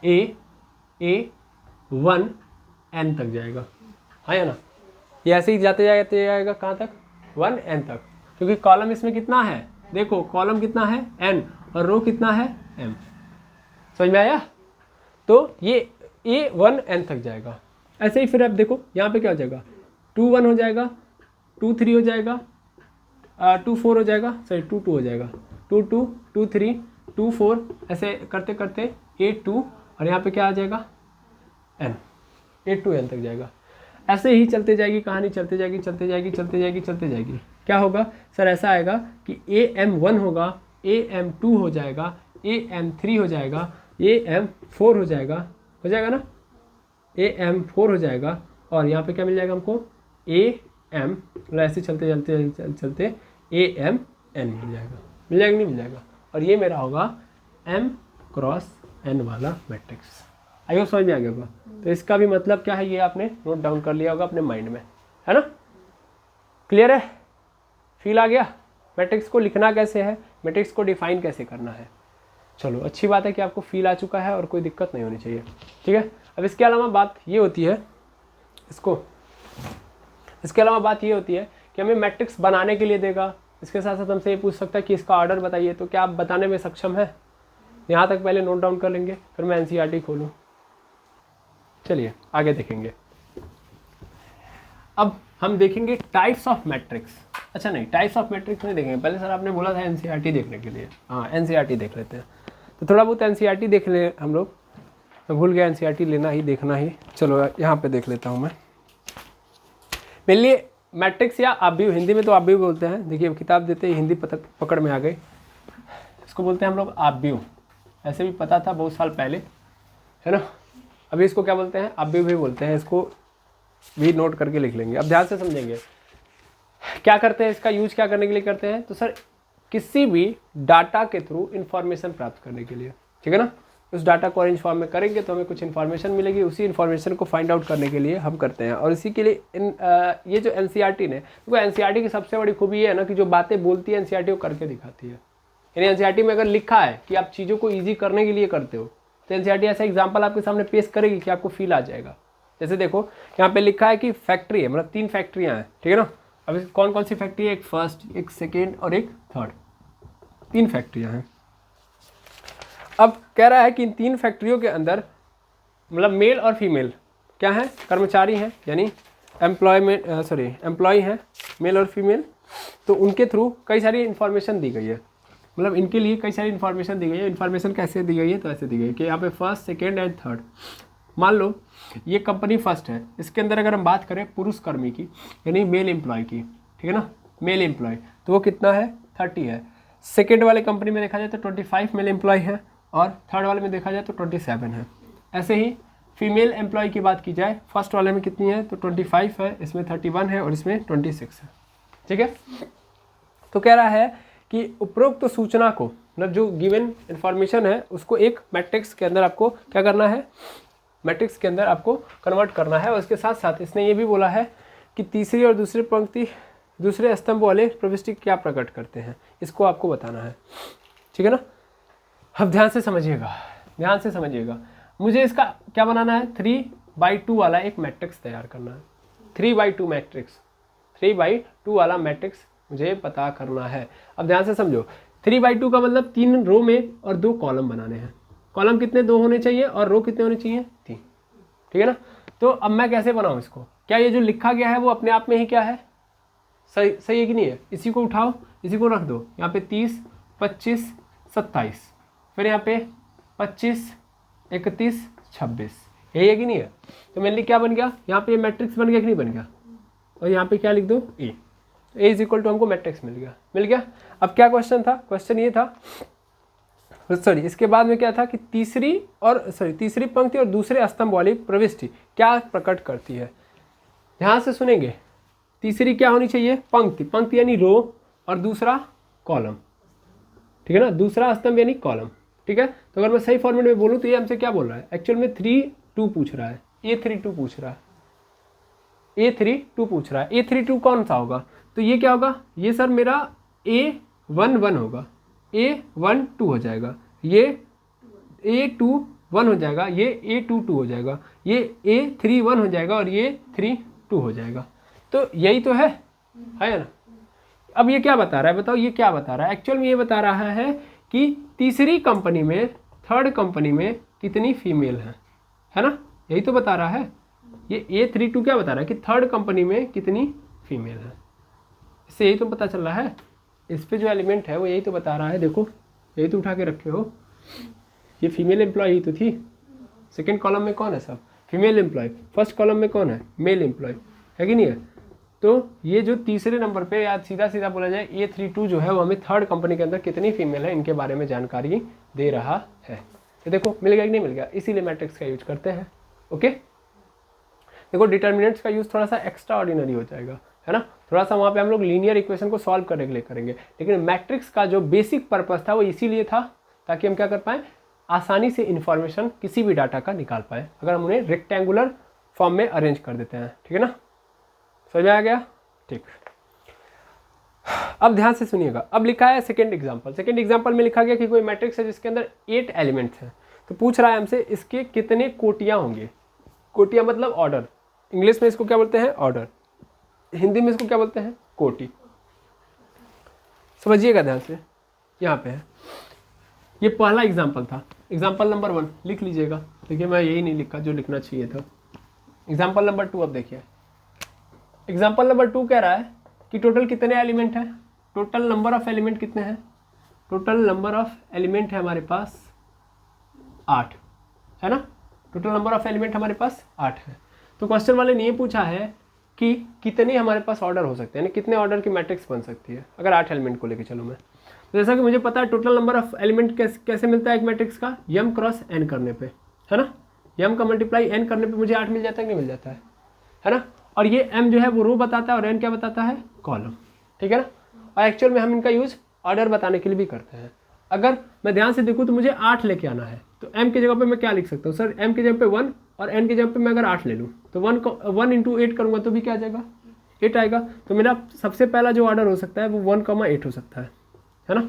A1N तक जाएगा, हाँ या ना, ये ऐसे ही जाते जाएगा कहाँ तक, 1N तक, क्योंकि कॉलम इसमें कितना है, देखो कॉलम कितना है N और रो कितना है M, समझ में आया। तो ये A1N तक जाएगा। ऐसे ही फिर आप देखो यहाँ पे क्या हो जाएगा, 2 1 हो जाएगा, 2 3 हो जाएगा, 2 4 हो जाएगा, 2 2 हो जाएगा, 2 2 2 3 2 4, ऐसे करते करते A2 और यहाँ पे क्या आ जाएगा N, A2N तक जाएगा। ऐसे ही चलते जाएगी कहानी, चलते जाएगी। क्या होगा सर, ऐसा आएगा कि AM1 होगा, AM2 हो जाएगा, AM3 हो जाएगा, AM4 हो जाएगा ना, AM4 हो जाएगा और यहाँ पे क्या मिल जाएगा हमको, AM, मतलब ऐसे चलते AMN मिल जाएगा नहीं मिल जाएगा, और ये मेरा होगा M क्रॉस N वाला मैट्रिक्स। आई होप समझ में आ गया होगा। तो इसका भी मतलब क्या है ये आपने नोट डाउन कर लिया होगा अपने माइंड में, है ना, क्लियर है, फील आ गया, मैट्रिक्स को लिखना कैसे है, मैट्रिक्स को डिफाइन कैसे करना है। चलो अच्छी बात है कि आपको फील आ चुका है और कोई दिक्कत नहीं होनी चाहिए, ठीक है। अब इसके अलावा बात ये होती है कि हमें मैट्रिक्स बनाने के लिए देगा, इसके साथ साथ हमसे ये पूछ सकता है कि इसका ऑर्डर बताइए, तो क्या आप बताने में सक्षम है, यहाँ तक पहले नोट डाउन कर लेंगे, फिर मैं NCERT खोलूँ। चलिए आगे देखेंगे। अब हम देखेंगे टाइप्स ऑफ मैट्रिक्स। अच्छा नहीं, टाइप्स ऑफ मैट्रिक्स नहीं देखेंगे, पहले सर आपने बोला था NCERT देखने के लिए, हाँ NCERT देख लेते हैं। तो थोड़ा बहुत NCERT देख ले हम लोग, मैं भूल गया NCERT लेना ही देखना ही, चलो यहाँ पे देख लेता हूँ मैं। मेरे लिए मैट्रिक्स या आव्यूह, हिंदी में तो आव्यूह बोलते हैं, देखिए किताब देते ही हिंदी पकड़ में आ गई, इसको बोलते हैं हम लोग आव्यूह, ऐसे भी पता था बहुत साल पहले, है ना। अभी इसको क्या बोलते हैं, आव्यूह भी बोलते हैं, इसको भी नोट करके लिख लेंगे। अब ध्यान से समझेंगे क्या करते हैं, इसका यूज क्या करने के लिए करते हैं, तो सर किसी भी डाटा के थ्रू इंफॉर्मेशन प्राप्त करने के लिए, ठीक है ना, उस डाटा को अरेंज फॉर्म में करेंगे तो हमें कुछ इन्फॉर्मेशन मिलेगी, उसी इन्फॉर्मेशन को फाइंड आउट करने के लिए हम करते हैं। और इसी के लिए ये जो NCERT ने, वो NCERT की सबसे बड़ी खूबी ये है ना कि जो बातें बोलती है NCERT वो करके दिखाती है। यानी NCERT में अगर लिखा है कि आप चीज़ों को ईजी करने के लिए करते हो, तो NCERT ऐसा एग्जाम्पल आपके सामने पेश करेगी कि आपको फील आ जाएगा। जैसे देखो यहाँ पे लिखा है कि फैक्ट्री है, मतलब 3 फैक्ट्रियाँ हैं, ठीक है ना। अब कौन कौन सी फैक्ट्री है, एक फर्स्ट, एक सेकेंड और एक थर्ड, 3 फैक्ट्रियाँ हैं। अब कह रहा है कि इन 3 फैक्ट्रियों के अंदर मतलब मेल और फीमेल क्या हैं, कर्मचारी हैं, यानी एम्प्लॉय हैं, मेल और फीमेल। तो उनके थ्रू कई सारी इन्फॉर्मेशन दी गई है, मतलब इनके लिए कई सारी इन्फॉर्मेशन दी गई है। इन्फॉर्मेशन कैसे दी गई है, तो ऐसे दी गई है कि यहाँ पे फर्स्ट, सेकेंड एंड थर्ड मान लो ये कंपनी फर्स्ट है, इसके अंदर अगर हम बात करें पुरुष कर्मी की यानी मेल एम्प्लॉय की, ठीक है ना, मेल एम्प्लॉय, तो वो कितना है 30 है। सेकेंड वाले कंपनी में देखा जाए तो 25 मेल एम्प्लॉय है और थर्ड वाले में देखा जाए तो 27 है। ऐसे ही फीमेल एम्प्लॉय की बात की जाए, फर्स्ट वाले में कितनी है तो 25 है, इसमें 31 है और इसमें 26 है। ठीक है, तो कह रहा है कि उपरोक्त सूचना को, मतलब जो गिवन इंफॉर्मेशन है उसको एक मैट्रिक्स के अंदर आपको क्या करना है, मैट्रिक्स के अंदर आपको कन्वर्ट करना है। और उसके साथ साथ इसने ये भी बोला है कि तीसरी और दूसरी पंक्ति दूसरे स्तंभ वाले प्रविष्टि क्या प्रकट करते हैं, इसको आपको बताना है। ठीक है ना, अब ध्यान से समझिएगा, ध्यान से समझिएगा। मुझे इसका क्या बनाना है, 3/2 वाला एक मैट्रिक्स तैयार करना है। 3/2 मैट्रिक्स, 3/2 वाला मैट्रिक्स मुझे पता करना है। अब ध्यान से समझो, 3/2 का मतलब 3 रो में और 2 कॉलम बनाने हैं। कॉलम कितने, 2 होने चाहिए और रो कितने होने चाहिए, 3। ठीक है ना, तो अब मैं कैसे बनाऊं इसको, क्या ये जो लिखा गया है वो अपने आप में ही क्या है, सही है कि नहीं है। इसी को उठाओ, इसी को रख दो यहाँ पे 30, 25, 27, फिर यहाँ पे 25, 31, 26, यही है कि नहीं है। तो मेरे लिए क्या बन गया, यहाँ पे मैट्रिक्स बन गया कि नहीं बन गया, और यहाँ पे क्या लिख दो, ए इज इक्वल टू हमको मैट्रिक्स मिल गया, मिल गया। अब क्या क्वेश्चन था, क्वेश्चन ये था, सॉरी इसके बाद में क्या था कि तीसरी पंक्ति और दूसरे स्तंभ वाली प्रविष्टि क्या प्रकट करती है। ध्यान से सुनेंगे, तीसरी क्या होनी चाहिए, पंक्ति, पंक्ति यानी रो, और दूसरा कॉलम। ठीक है ना, दूसरा स्तंभ यानी कॉलम। ठीक है, तो अगर मैं सही फॉर्मेट में बोलूँ तो ये हमसे क्या बोल रहा है, एक्चुअल में 3-2 पूछ रहा है, A32 पूछ रहा है, A32 पूछ रहा है। A32 कौन सा होगा, तो ये क्या होगा, ये सर मेरा A11 होगा, A12 हो जाएगा, ये A21 हो जाएगा, ये A22 हो जाएगा, ये A31 हो जाएगा और ये 32 हो जाएगा। तो यही तो है ना। अब ये क्या बता रहा है, बताओ ये क्या बता रहा है, एक्चुअल में ये बता रहा है कि तीसरी कंपनी में, थर्ड कंपनी में कितनी फीमेल है ना, यही तो बता रहा है। ये A32 क्या बता रहा है कि थर्ड कंपनी में कितनी फीमेल है, इससे यही तो पता चल रहा है। इस पे जो एलिमेंट है वो यही तो बता रहा है, देखो यही तो उठा के रखे हो, ये फीमेल एम्प्लॉय ही तो थी। सेकंड कॉलम में कौन है, सब फीमेल एम्प्लॉय, फर्स्ट कॉलम में कौन है, मेल एम्प्लॉय, है कि नहीं है। तो ये जो तीसरे नंबर पे या सीधा सीधा बोला जाए A32 जो है वो हमें थर्ड कंपनी के अंदर कितनी फीमेल है इनके बारे में जानकारी दे रहा है। तो देखो मिल गया कि नहीं मिल गया, इसीलिए मैट्रिक्स का यूज करते हैं। ओके, देखो डिटर्मिनेंट्स का यूज थोड़ा सा एक्स्ट्रा ऑर्डिनरी हो जाएगा, है ना, थोड़ा सा वहाँ पे हम लोग लीनियर इक्वेशन को सॉल्व करने के लिए करेंगे, लेकिन मैट्रिक्स का जो बेसिक पर्पस था वो इसीलिए था ताकि हम क्या कर पाएँ, आसानी से इन्फॉर्मेशन किसी भी डाटा का निकाल पाए अगर हम उन्हें रेक्टेंगुलर फॉर्म में अरेंज कर देते हैं। ठीक है ना, समझ में आ गया। ठीक, अब ध्यान से सुनिएगा, अब लिखा है सेकंड एग्जांपल। सेकंड एग्जांपल में लिखा गया कि कोई मैट्रिक्स है जिसके अंदर 8 एलिमेंट्स हैं, तो पूछ रहा है हमसे इसके कितने कोटियां होंगे। कोटियां मतलब ऑर्डर, इंग्लिश में इसको क्या बोलते हैं, ऑर्डर, हिंदी में इसको क्या बोलते हैं, कोटि। समझिएगा ध्यान से, यहाँ पे है, ये पहला एग्जाम्पल था, एग्जाम्पल नंबर 1 लिख लीजिएगा। देखिए मैं यही नहीं लिखा जो लिखना चाहिए था। एग्जाम्पल नंबर 2, अब देखिए एग्जाम्पल नंबर 2 कह रहा है कि टोटल कितने एलिमेंट हैं, टोटल नंबर ऑफ एलिमेंट कितने हैं, टोटल नंबर ऑफ एलिमेंट है हमारे पास 8, है ना, टोटल नंबर ऑफ एलिमेंट हमारे पास 8 है। तो क्वेश्चन वाले ने ये पूछा है कि कितने हमारे पास ऑर्डर हो सकते हैं, यानी कितने ऑर्डर की मैट्रिक्स बन सकती है अगर 8 एलिमेंट को लेके चलो मैं। तो जैसा कि मुझे पता है टोटल नंबर ऑफ एलिमेंट कैसे मिलता है एक मैट्रिक्स का, m क्रॉस n करने पे, है ना, m का मल्टीप्लाई n करने पे मुझे 8 मिल जाता है कि नहीं मिल जाता है ना। और ये m जो है वो रो बताता है और n क्या बताता है, कॉलम। ठीक है ना, और एक्चुअल में हम इनका यूज़ ऑर्डर बताने के लिए भी करते हैं। अगर मैं ध्यान से देखूँ तो मुझे 8 लेके आना है, तो m की जगह पे मैं क्या लिख सकता हूँ, सर m की जगह पे 1 और n की जगह पे मैं अगर 8 ले लूँ तो 1 इंटू 8 करूँगा तो भी क्या आ जाएगा, 8 आएगा। तो मेरा सबसे पहला जो ऑर्डर हो सकता है वो 1,8 हो सकता है ना।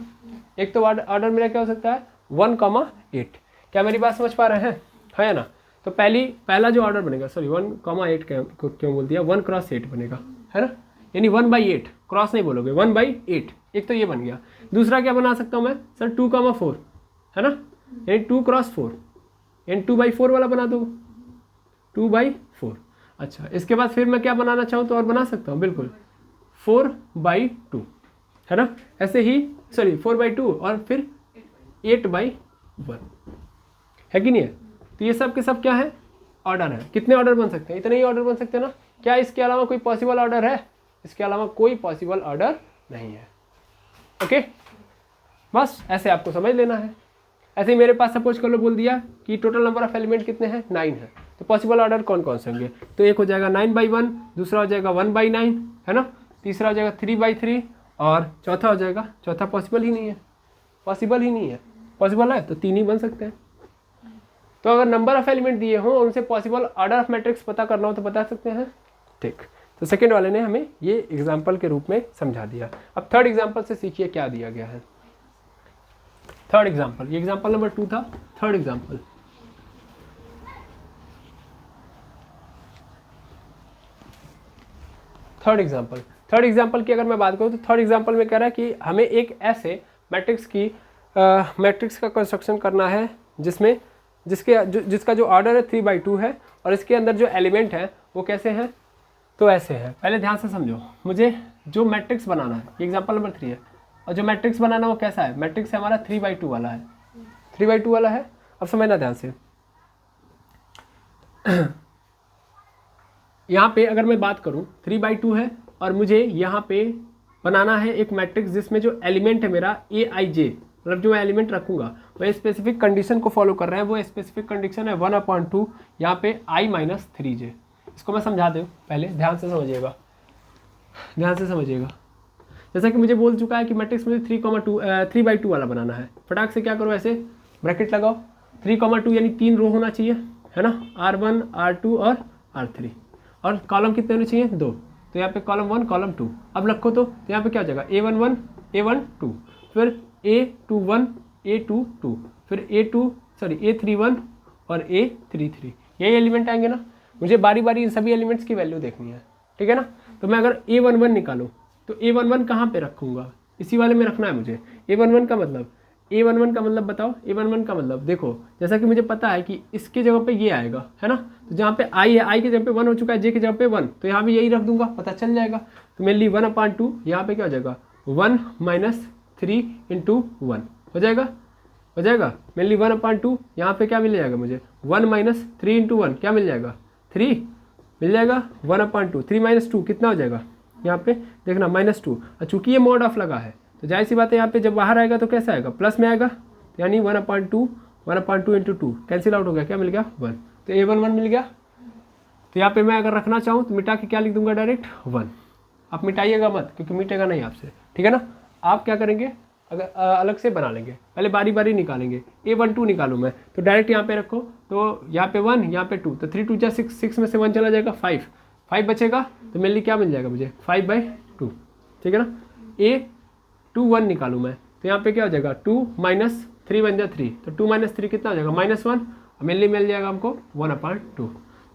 एक तो ऑर्डर मेरा क्या हो सकता है 1,8। क्या मेरी बात समझ पा रहे हैं, है ना। तो पहला जो ऑर्डर बनेगा, सॉरी 1,8 क्यों बोल दिया, 1 क्रॉस 8 बनेगा, है ना, यानी 1/8, क्रॉस नहीं बोलोगे, 1/8, एक तो ये बन गया। दूसरा क्या बना सकता हूँ मैं, सर 2,4, है ना, यानी 2 क्रॉस 4, यानी 2/4 वाला बना दो, 2/4। अच्छा, इसके बाद फिर मैं क्या बनाना चाहूँ तो और बना सकता हूँ, बिल्कुल 4/2, है ना, ऐसे ही सॉरी 4/2 और फिर 8/1, है कि नहीं है। तो ये सब के सब क्या है, ऑर्डर है। कितने ऑर्डर बन सकते हैं? इतने ही ऑर्डर बन सकते हैं ना। क्या इसके अलावा कोई पॉसिबल ऑर्डर है? इसके अलावा कोई पॉसिबल ऑर्डर नहीं है। ओके, बस ऐसे आपको समझ लेना है। ऐसे ही मेरे पास सपोज कर लो बोल दिया कि टोटल नंबर ऑफ एलिमेंट कितने हैं? 9 है। तो पॉसिबल ऑर्डर कौन कौन से होंगे? तो एक हो जाएगा 9/1, दूसरा हो जाएगा 1/9, है ना, तीसरा हो जाएगा 3/3 और चौथा हो जाएगा, चौथा पॉसिबल ही नहीं है, पॉसिबल ही नहीं है। पॉसिबल है तो 3 ही बन सकते हैं। तो अगर नंबर ऑफ एलिमेंट दिए हों और उनसे पॉसिबल ऑर्डर ऑफ मैट्रिक्स पता करना हो तो बता सकते हैं। ठीक, तो सेकेंड वाले ने हमें ये एग्जाम्पल के रूप में समझा दिया। अब थर्ड एग्जाम्पल से सीखिए क्या दिया गया है। थर्ड एग्जाम्पल, ये एग्जाम्पल नंबर 2 था। थर्ड एग्जाम्पल, थर्ड एग्जाम्पल की अगर मैं बात करूँ तो थर्ड एग्जाम्पल में कह रहा है कि हमें एक ऐसे मैट्रिक्स की मैट्रिक्स का कंस्ट्रक्शन करना है जिसमें जिसका जो ऑर्डर है 3/2 है और इसके अंदर जो एलिमेंट है वो कैसे हैं? तो ऐसे है। पहले ध्यान से समझो, मुझे जो मैट्रिक्स बनाना है, ये एग्जाम्पल नंबर 3 है, और जो मैट्रिक्स बनाना वो कैसा है? मैट्रिक्स हमारा 3/2 वाला है, 3/2 वाला है। अब समझना ध्यान से, यहाँ पे अगर मैं बात करूँ 3/2 है और मुझे यहाँ पे बनाना है एक मैट्रिक्स जिसमें जो एलिमेंट है मेरा Aij, मतलब जो मैं एलिमेंट रखूंगा वह स्पेसिफिक कंडीशन को फॉलो कर रहे हैं। वो स्पेसिफिक कंडीशन है 1/2 यहाँ पे I-3j। इसको मैं समझा दूँ, पहले ध्यान से समझिएगा, ध्यान से समझिएगा। जैसा कि मुझे बोल चुका है कि मैट्रिक्स मुझे 3/2 वाला बनाना है। फटाक से क्या करो, ऐसे ब्रैकेट लगाओ, 3,2 यानी 3 रो होना चाहिए, है ना, R1 R2 और R3, और कॉलम कितने होने चाहिए? 2। तो यहाँ पे कॉलम 1 कॉलम 2 अब रखो तो यहाँ पे क्या हो जाएगा? A11 A12, फिर A21 A22, फिर A31 और A33, यही एलिमेंट आएंगे ना। मुझे बारी बारी इन सभी एलिमेंट्स की वैल्यू देखनी है, ठीक है ना। तो मैं अगर A11 निकालूँ तो A11 कहाँ पे रखूँगा? इसी वाले में रखना है मुझे। A11 का मतलब बताओ, A11 का मतलब देखो, जैसा कि मुझे पता है कि इसके जगह पे ये आएगा, है ना। तो जहाँ पे I है, I के जगह पे 1 हो चुका है, J के जगह पे 1, तो यहाँ भी यही रख दूंगा, पता चल जाएगा। तो मेनली 1/2 यहाँ पे क्या हो जाएगा? 1 - 3 × 1 हो जाएगा। मेनली 1/2 यहाँ पे क्या मिल जाएगा मुझे? 1 - 3 × 1 क्या मिल जाएगा? 3 मिल जाएगा। 1/2 3 - 2 कितना हो जाएगा? यहाँ पे देखना -2, और चूंकि ये मोड ऑफ लगा है तो जाहिर सी बात है यहाँ पे जब बाहर आएगा तो कैसा आएगा? प्लस में आएगा, तो यानी 1/2 × 2 कैंसिल आउट हो गया, क्या मिल गया? 1। तो A11 मिल गया। तो यहाँ पे मैं अगर रखना चाहूँ तो मिटा के क्या लिख दूंगा? डायरेक्ट 1। आप मिटाइएगा मत, क्योंकि मिटेगा नहीं आपसे, ठीक है ना। आप क्या करेंगे, अगर अलग से बना लेंगे, पहले बारी बारी निकालेंगे। A12 निकालूँ मैं तो डायरेक्ट यहाँ पे रखो, तो यहाँ पे 1 यहाँ पे 2, तो 3 × 2 = 6, 6 में से 1 चला जाएगा, 5 बचेगा, तो मेरे लिए क्या मिल जाएगा मुझे? 5/2, ठीक है ना। A21 निकालूँ मैं तो यहाँ पे क्या हो जाएगा? 2 - 3 बन जाए 3, तो 2 - 3 कितना हो जाएगा? -1, मेरे लिए मिल जाएगा हमको 1/2।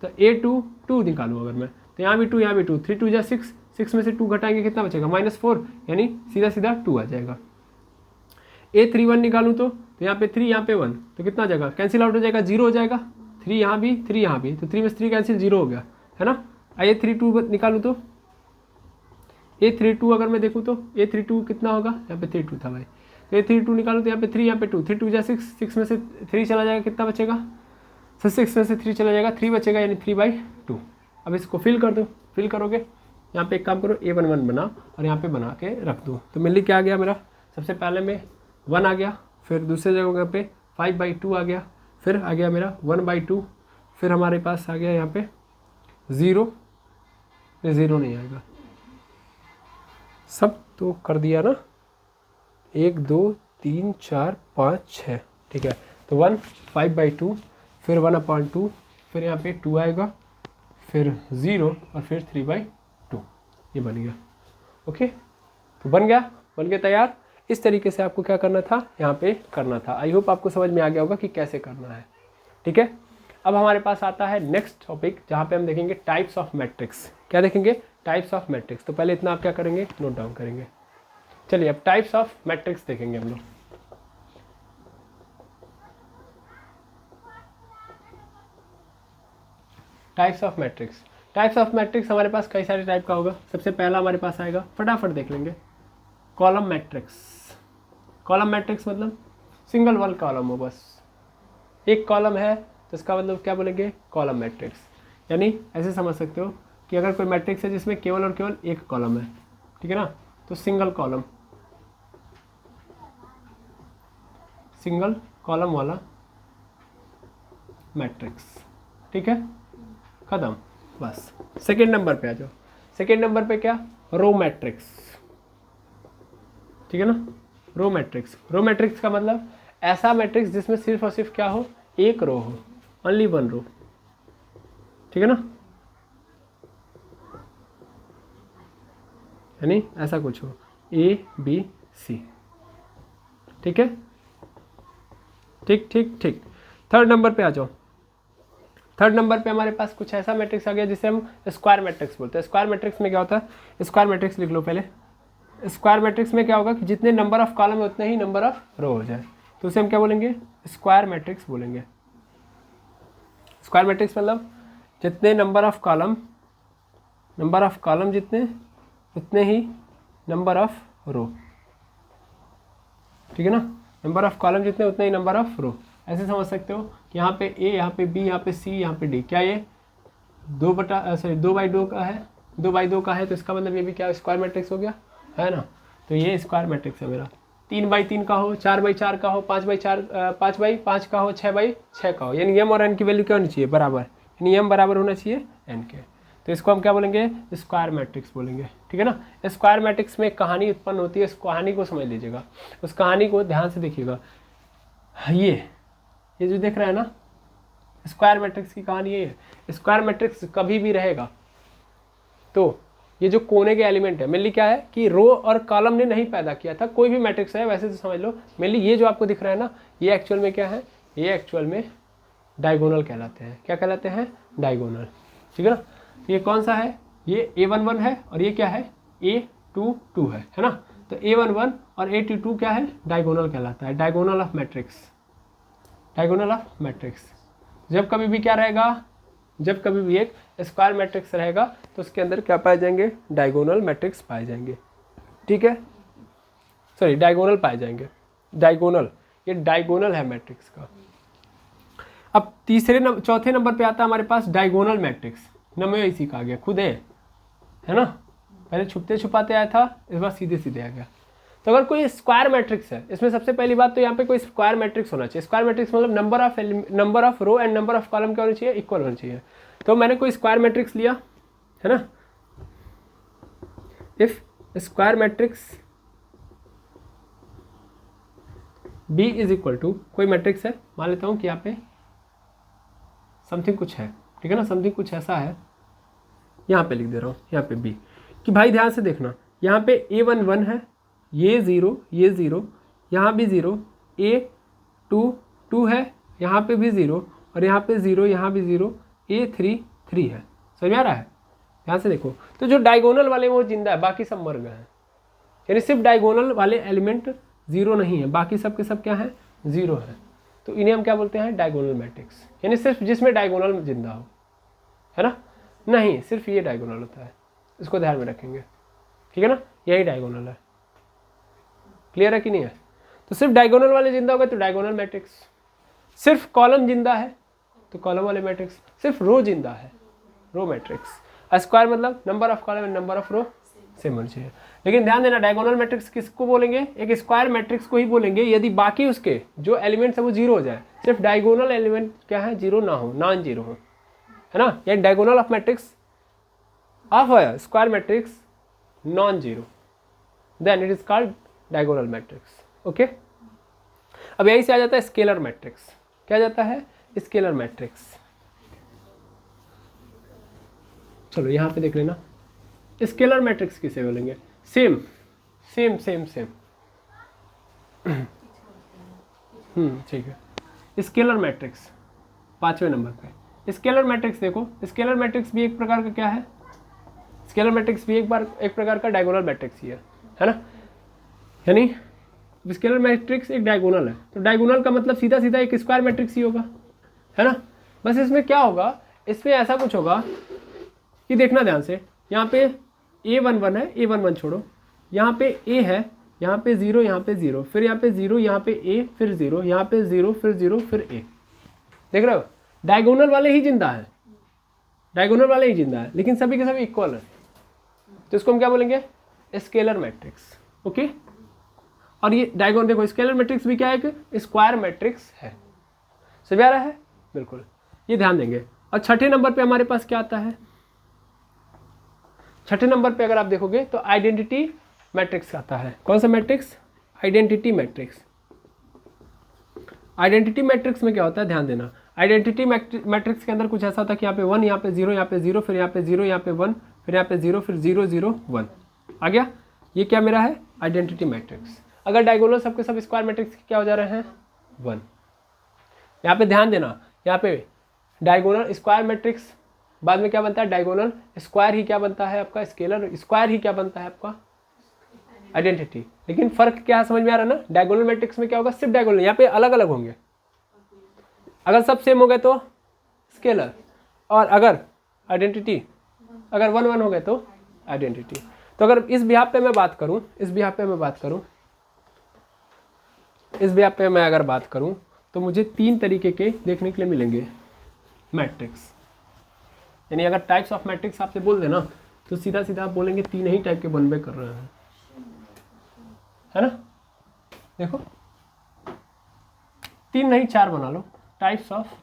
तो A22 निकालूँ अगर मैं तो यहाँ भी 2 यहाँ भी 2, 3 × 2 = 6, 6 में से 2 घटाएंगे कितना बचेगा? -4, यानी सीधा 2 आ जाएगा। A31 निकालूँ तो यहाँ पे 3 यहाँ पे 1, तो कितना आ जाएगा? कैंसिल आउट हो जाएगा, 0 हो जाएगा। 3 यहाँ भी 3 यहाँ भी, तो 3 में से 3 कैंसिल, 0 हो गया, है ना। A32 निकालूँ तो A32 अगर मैं देखूँ तो A32 कितना होगा? यहाँ पे 32 था भाई, तो A32 निकालूँ तो यहाँ पे 3 यहाँ पे 2, 3 × 2 = 6, 6 में से 3 चला जाएगा, कितना बचेगा? 6 में से 3 चला जाएगा, 3 बचेगा, यानी 3/2। अब इसको फिल कर दो, फिल करोगे, यहाँ पे एक काम करो, A11 बना और यहाँ पे बना के रख दो। तो मेरे लिए क्या आ गया मेरा? सबसे पहले में 1 आ गया, फिर दूसरे जगह पे 5/2 आ गया, फिर आ गया मेरा 1/2, फिर हमारे पास आ गया यहाँ पे 0 नहीं आएगा। सब तो कर दिया ना, 1 2 3 4 5 6, ठीक है। तो 1 5/2, फिर 1/2, फिर यहाँ पे 2 आएगा, फिर 0 और फिर 3/2, ये बन गया। ओके, तो बन गया तैयार। इस तरीके से आपको क्या करना था, यहाँ पे करना था। आई होप आपको समझ में आ गया होगा कि कैसे करना है, ठीक है। अब हमारे पास आता है नेक्स्ट टॉपिक, जहाँ पे हम देखेंगे टाइप्स ऑफ मैट्रिक्स। क्या देखेंगे? Types of matrix. तो पहले इतना आप क्या करेंगे? नोट डाउन करेंगे। चलिए अब टाइप्स ऑफ मैट्रिक्स देखेंगे हम लोग। टाइप्स ऑफ मैट्रिक्स हमारे पास कई सारे टाइप का होगा। सबसे पहला हमारे पास आएगा, फटाफट देख लेंगे, कॉलम मैट्रिक्स मतलब सिंगल वन कॉलम हो, बस एक कॉलम है तो इसका मतलब क्या बोलेंगे, कॉलम मैट्रिक्स। यानी ऐसे समझ सकते हो कि अगर कोई मैट्रिक्स है जिसमें केवल और केवल एक कॉलम है, ठीक है ना, तो सिंगल कॉलम वाला मैट्रिक्स, ठीक है, खत्म, बस। सेकेंड नंबर पे आ जाओ। सेकेंड नंबर पे क्या, रो मैट्रिक्स, ठीक है ना। रो मैट्रिक्स का मतलब ऐसा मैट्रिक्स जिसमें सिर्फ और सिर्फ क्या हो, एक रो हो, ओनली वन रो, ठीक है ना, यानी ऐसा कुछ हो, ए बी सी, ठीक है, ठीक। थर्ड नंबर पे आ जाओ। थर्ड नंबर पे हमारे पास कुछ ऐसा मैट्रिक्स आ गया जिसे हम स्क्वायर मैट्रिक्स बोलते हैं। स्क्वायर मैट्रिक्स में क्या होता है, स्क्वायर मैट्रिक्स लिख लो पहले। स्क्वायर मैट्रिक्स में क्या होगा कि जितने नंबर ऑफ कॉलम है उतने ही नंबर ऑफ रो हो जाए, तो उसे हम क्या बोलेंगे, स्क्वायर मैट्रिक्स बोलेंगे। स्क्वायर मैट्रिक्स मतलब जितने नंबर ऑफ कॉलम जितने उतने ही नंबर ऑफ रो, ठीक है ना, नंबर ऑफ कॉलम जितने उतने ही नंबर ऑफ रो। ऐसे समझ सकते हो कि यहाँ पे ए, यहाँ पे बी, यहाँ पे सी, यहाँ पे डी, क्या ये 2/2 का है, 2/2 का है, तो इसका मतलब ये भी क्या स्क्वायर मैट्रिक्स हो गया, है ना। तो ये स्क्वायर मैट्रिक्स है मेरा। 3/3 का हो, 4/4 का हो, 5/5 का हो, 6/6 का हो, यानी m और n की वैल्यू क्या होनी चाहिए, बराबर, यानी m बराबर होना चाहिए n के, तो इसको हम क्या बोलेंगे, स्क्वायर मैट्रिक्स बोलेंगे, ठीक है ना। स्क्वायर मैट्रिक्स में कहानी उत्पन्न होती है, इस कहानी को समझ लीजिएगा, उस कहानी को ध्यान से देखिएगा। ये जो देख रहा है ना, स्क्वायर मैट्रिक्स की कहानी ये है। स्क्वायर मैट्रिक्स कभी भी रहेगा तो ये जो कोने के एलिमेंट है, मेनली क्या है कि रो और कॉलम ने नहीं पैदा किया था, कोई भी मैट्रिक्स है वैसे तो समझ लो, मेनली ये जो आपको दिख रहा है ना, ये एक्चुअल में क्या है, ये एक्चुअल में डायगोनल कहलाते हैं। क्या कहलाते हैं, डायगोनल, ठीक है ना। ये कौन सा है, ये A11 है और ये क्या है, A22 है ना। तो A11 और A22 क्या है, डायगोनल कहलाता है, डायगोनल ऑफ मैट्रिक्स। जब कभी भी क्या रहेगा, जब कभी भी एक स्क्वायर मैट्रिक्स रहेगा तो उसके अंदर क्या पाए जाएंगे, डायगोनल मैट्रिक्स पाए जाएंगे, ठीक है, सॉरी डायगोनल पाए जाएंगे, डायगोनल, ये डायगोनल है मैट्रिक्स का। अब चौथे नंबर पे आता है हमारे पास डायगोनल मैट्रिक्स। नाम में इसी का आ गया, खुद है ना, पहले छुपते छुपाते आया था, इस बार सीधे सीधे आ गया। तो अगर कोई स्क्वायर मैट्रिक्स है, इसमें सबसे पहली बात तो यहाँ पे कोई स्क्वायर मैट्रिक्स होना चाहिए। स्क्वायर मैट्रिक्स मतलब number of row and number of column क्या होना चाहिए, इक्वल होना चाहिए। तो मैंने कोई स्क्वायर मैट्रिक्स लिया है ना, if square matrix B is equal to, कोई मैट्रिक्स है, मान लेता हूँ कि यहाँ पे समथिंग कुछ है, ठीक है ना, समथिंग कुछ ऐसा है, यहाँ पे लिख दे रहा हूँ, यहाँ पे B, कि भाई ध्यान से देखना, यहाँ पे A11 है, ये 0, यहाँ भी 0, A22 है, यहाँ पे भी 0, और यहाँ पे 0, यहाँ भी 0, A33 है। समझ में आ रहा है, ध्यान से देखो। तो जो डायगोनल वाले वो जिंदा है, बाकी सब मर गए हैं, यानी सिर्फ डायगोनल वाले एलिमेंट 0 नहीं है, बाकी सब के सब क्या है, 0 है। तो इन्हें हम क्या बोलते हैं, डायगोनल मैट्रिक्स, यानी सिर्फ जिसमें डायगोनल जिंदा हो, है ना, नहीं सिर्फ ये डायगोनल होता है, इसको ध्यान में रखेंगे, ठीक है ना, यही डायगोनल है। क्लियर है कि नहीं है। तो सिर्फ डायगोनल वाले जिंदा हो गए तो डायगोनल मैट्रिक्स, सिर्फ कॉलम जिंदा है तो कॉलम वाले मैट्रिक्स, सिर्फ रो जिंदा है, रो मैट्रिक्स। स्क्वायर मतलब number of column and number of row same होना चाहिए। लेकिन ध्यान देना, डायगोनल मैट्रिक्स किसको बोलेंगे, एक स्क्वायर मैट्रिक्स को ही बोलेंगे यदि बाकी उसके जो एलिमेंट्स है वो 0 हो जाए, सिर्फ डायगोनल एलिमेंट क्या है, 0 ना हो, नॉन 0 हो, है ना। ये diagonal of matrix of square matrix non 0, then it is called diagonal matrix. Okay, अब यहीं से आ जाता है स्केलर मैट्रिक्स। क्या जाता है, स्केलर मैट्रिक्स। चलो यहाँ पे देख लेना, स्केलर मैट्रिक्स किसे बोलेंगे, सेम ठीक है। स्केलर मैट्रिक्स 5वें नंबर पे। स्केलर मैट्रिक्स देखो, स्केलर मैट्रिक्स भी एक प्रकार का क्या है, स्केलर मैट्रिक्स भी एक प्रकार का डायगोनल मैट्रिक्स ही है ना। यानी स्केलर मैट्रिक्स एक डायगोनल है, तो डायगोनल का मतलब सीधा सीधा एक स्क्वायर मैट्रिक्स ही होगा, है ना। बस इसमें क्या होगा, इसमें ऐसा कुछ होगा कि देखना ध्यान से, यहाँ पे A11 है, A11 छोड़ो, यहाँ पे A है, यहाँ पे 0, यहाँ पे 0, फिर यहाँ पे 0, यहाँ पे A, फिर 0, यहाँ पे 0, फिर 0, फिर A। देख रहे हो, डायगोनल वाले ही जिंदा है, डायगोनल वाले ही जिंदा है, लेकिन सभी के सभी इक्वल है, तो इसको हम क्या बोलेंगे, स्केलर मैट्रिक्स। ओके, और ये डायगोनल, देखो स्केलर मैट्रिक्स भी क्या है, कि स्क्वायर मैट्रिक्स है। समझ आ रहा है, बिल्कुल, ये ध्यान देंगे। और छठे नंबर पे हमारे पास क्या आता है, छठे नंबर पे अगर आप देखोगे तो आइडेंटिटी मैट्रिक्स आता है। कौन सा matrix, identity matrix. Identity matrix में क्या होता है, ध्यान देना, आइडेंटिटी मैट्रिक्स के अंदर कुछ ऐसा होता है कि यहाँ पे 1, यहाँ पे 0, यहाँ पे 0, फिर यहाँ पे 0, यहाँ पे 1, फिर यहाँ पे 0, फिर 0 0 1 आ गया। ये क्या मेरा है, आइडेंटिटी मैट्रिक्स। अगर डायगोनल सबके सब स्क्वायर मैट्रिक्स क्या हो जा रहे हैं, 1। यहाँ पे ध्यान देना, यहाँ पे डायगोनल स्क्वायर मैट्रिक्स बाद में क्या बनता है, डायगोनल स्क्वायर ही क्या बनता है आपका, स्केलर स्क्वायर ही क्या बनता है आपका, आइडेंटिटी। लेकिन फर्क क्या समझ में आ रहा है ना, डायगोनल मैट्रिक्स में क्या होगा, सिर्फ डायगोनल, यहाँ पे अलग अलग होंगे। अगर सब सेम हो गए तो स्केलर, और अगर आइडेंटिटी अगर 1 1 हो गए तो आइडेंटिटी। तो अगर इस बिहाफ पे मैं बात करूं, इस बिहाफ पे मैं अगर बात करूं तो मुझे 3 तरीके के देखने के लिए मिलेंगे मैट्रिक्स। यानी अगर टाइप्स ऑफ मैट्रिक्स आपसे बोल देना तो सीधा सीधा आप बोलेंगे 3 ही टाइप के बनवे कर रहे हैं, है ना। देखो 3 नहीं 4 बना लो, types of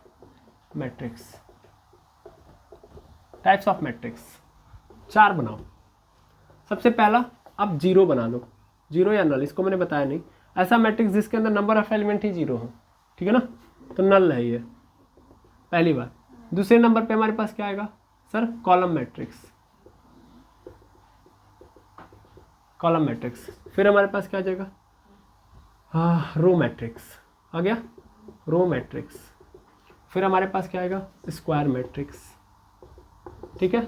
matrix, types of matrix 4 बनाओ। सबसे पहला आप 0 बना लो, 0 या नल, इसको मैंने बताया नहीं, ऐसा मैट्रिक्स जिसके अंदर नंबर ऑफ एलिमेंट ही 0 हो, ठीक है ना, तो नल है ये, पहली बात। दूसरे नंबर पे हमारे पास क्या आएगा sir, column matrix, column matrix. फिर हमारे पास क्या आ जाएगा, रो मैट्रिक्स आ गया, रो मैट्रिक्स। फिर हमारे पास क्या आएगा, स्क्वायर मैट्रिक्स, ठीक है,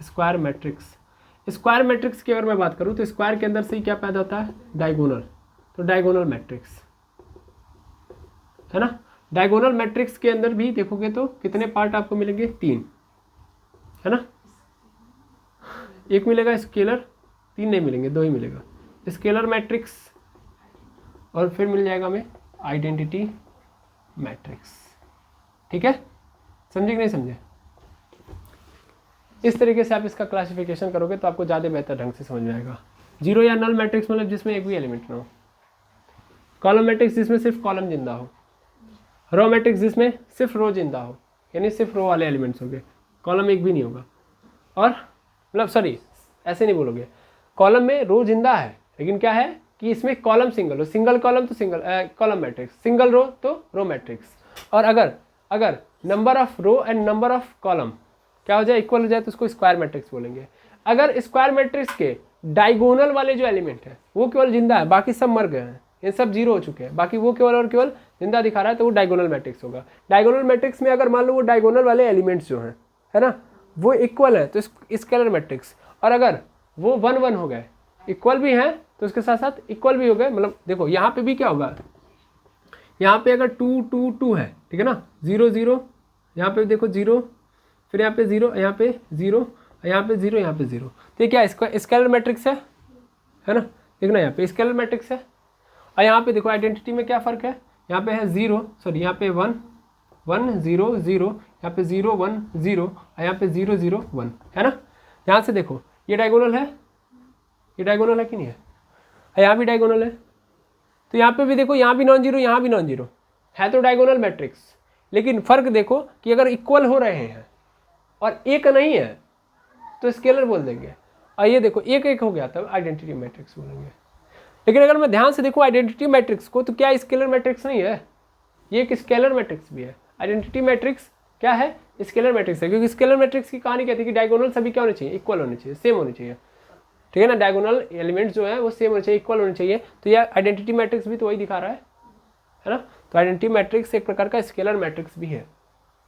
स्क्वायर मैट्रिक्स। स्क्वायर मैट्रिक्स की अगर मैं बात करूं तो स्क्वायर के अंदर से ही क्या पैदा होता है, डायगोनल, तो डायगोनल मैट्रिक्स, है ना। डायगोनल मैट्रिक्स के अंदर भी देखोगे तो कितने पार्ट आपको मिलेंगे, 3, है ना। एक मिलेगा स्केलर, 3 नहीं मिलेंगे, 2 ही मिलेगा, स्केलर मैट्रिक्स, और फिर मिल जाएगा हमें आइडेंटिटी मैट्रिक्स, ठीक है। समझे कि नहीं समझे। इस तरीके से आप इसका क्लासिफिकेशन करोगे तो आपको ज़्यादा बेहतर ढंग से समझ में आएगा। 0 या नल मैट्रिक्स मतलब जिसमें एक भी एलिमेंट ना हो, कॉलम मैट्रिक्स जिसमें सिर्फ कॉलम जिंदा हो, रो मैट्रिक्स जिसमें सिर्फ रो जिंदा हो, यानी सिर्फ रो वाले एलिमेंट्स होंगे, कॉलम एक भी नहीं होगा। और मतलब सॉरी ऐसे नहीं बोलोगे, कॉलम में रो जिंदा है लेकिन क्या है कि इसमें कॉलम सिंगल हो, सिंगल कॉलम तो single column matrix, single row तो रो मैट्रिक्स। और अगर number of row and number of column क्या हो जाए, इक्वल हो जाए तो उसको स्क्वायर मैट्रिक्स बोलेंगे। अगर स्क्वायर मैट्रिक्स के डायगोनल वाले जो एलिमेंट है वो केवल जिंदा है, बाकी सब मर गए हैं, ये सब 0 हो चुके हैं, बाकी वो केवल और केवल जिंदा दिखा रहा है, तो वो डायगोनल मैट्रिक्स होगा। डायगोनल मैट्रिक्स में अगर मान लो वो डायगोनल वाले एलिमेंट्स जो हैं, है ना, वो इक्वल है तो स्केलर मैट्रिक्स। और अगर वो 1 1 हो गए, इक्वल भी हैं तो उसके साथ साथ इक्वल भी हो गए, मतलब देखो यहाँ पे भी क्या होगा, यहाँ पे अगर 2 2 2 है, ठीक है ना, 0 0, यहाँ पे देखो 0, फिर यहाँ पे 0, यहाँ पे 0, यहाँ पे 0, यहाँ पे 0, तो ये क्या स्केलर मैट्रिक्स है ना। देखना यहाँ पे स्केलर मैट्रिक्स है। और यहाँ पे देखो आइडेंटिटी में क्या फ़र्क है, यहाँ पे है 0, सॉरी यहाँ पे 1 1 0 0, यहाँ पे 0 1 0, और यहाँ पे 0 0 1, है ना। यहाँ से देखो ये डायगोनल है, ये डायगोनल है कि नहीं है, यहाँ भी डायगोनल है, तो यहाँ पे भी देखो, यहाँ भी नॉन जीरो, यहाँ भी नॉन जीरो है, तो डायगोनल मैट्रिक्स। लेकिन फ़र्क देखो कि अगर इक्वल हो रहे हैं और एक नहीं है तो स्केलर बोल देंगे, और ये देखो एक एक हो गया तब आइडेंटिटी मैट्रिक्स बोलेंगे। लेकिन अगर मैं ध्यान से देखूँ आइडेंटिटी मैट्रिक्स को तो क्या स्केलर मैट्रिक्स नहीं है, ये एक स्केलर मैट्रिक्स भी है। आइडेंटिटी मैट्रिक्स क्या है, स्केलर मैट्रिक्स है, क्योंकि स्केलर मैट्रिक्स की कहानी कहती है कि डायगोनल सभी क्या होने चाहिए, इक्वल होने चाहिए, सेम होने चाहिए, ठीक है ना। डायगोनल एलिमेंट्स जो है वो सेम होने चाहिए, इक्वल होने चाहिए। तो यह आइडेंटिटी मैट्रिक्स भी तो वही दिखा रहा है ना। तो आइडेंटिटी मैट्रिक्स एक प्रकार का स्केलर मैट्रिक्स भी है।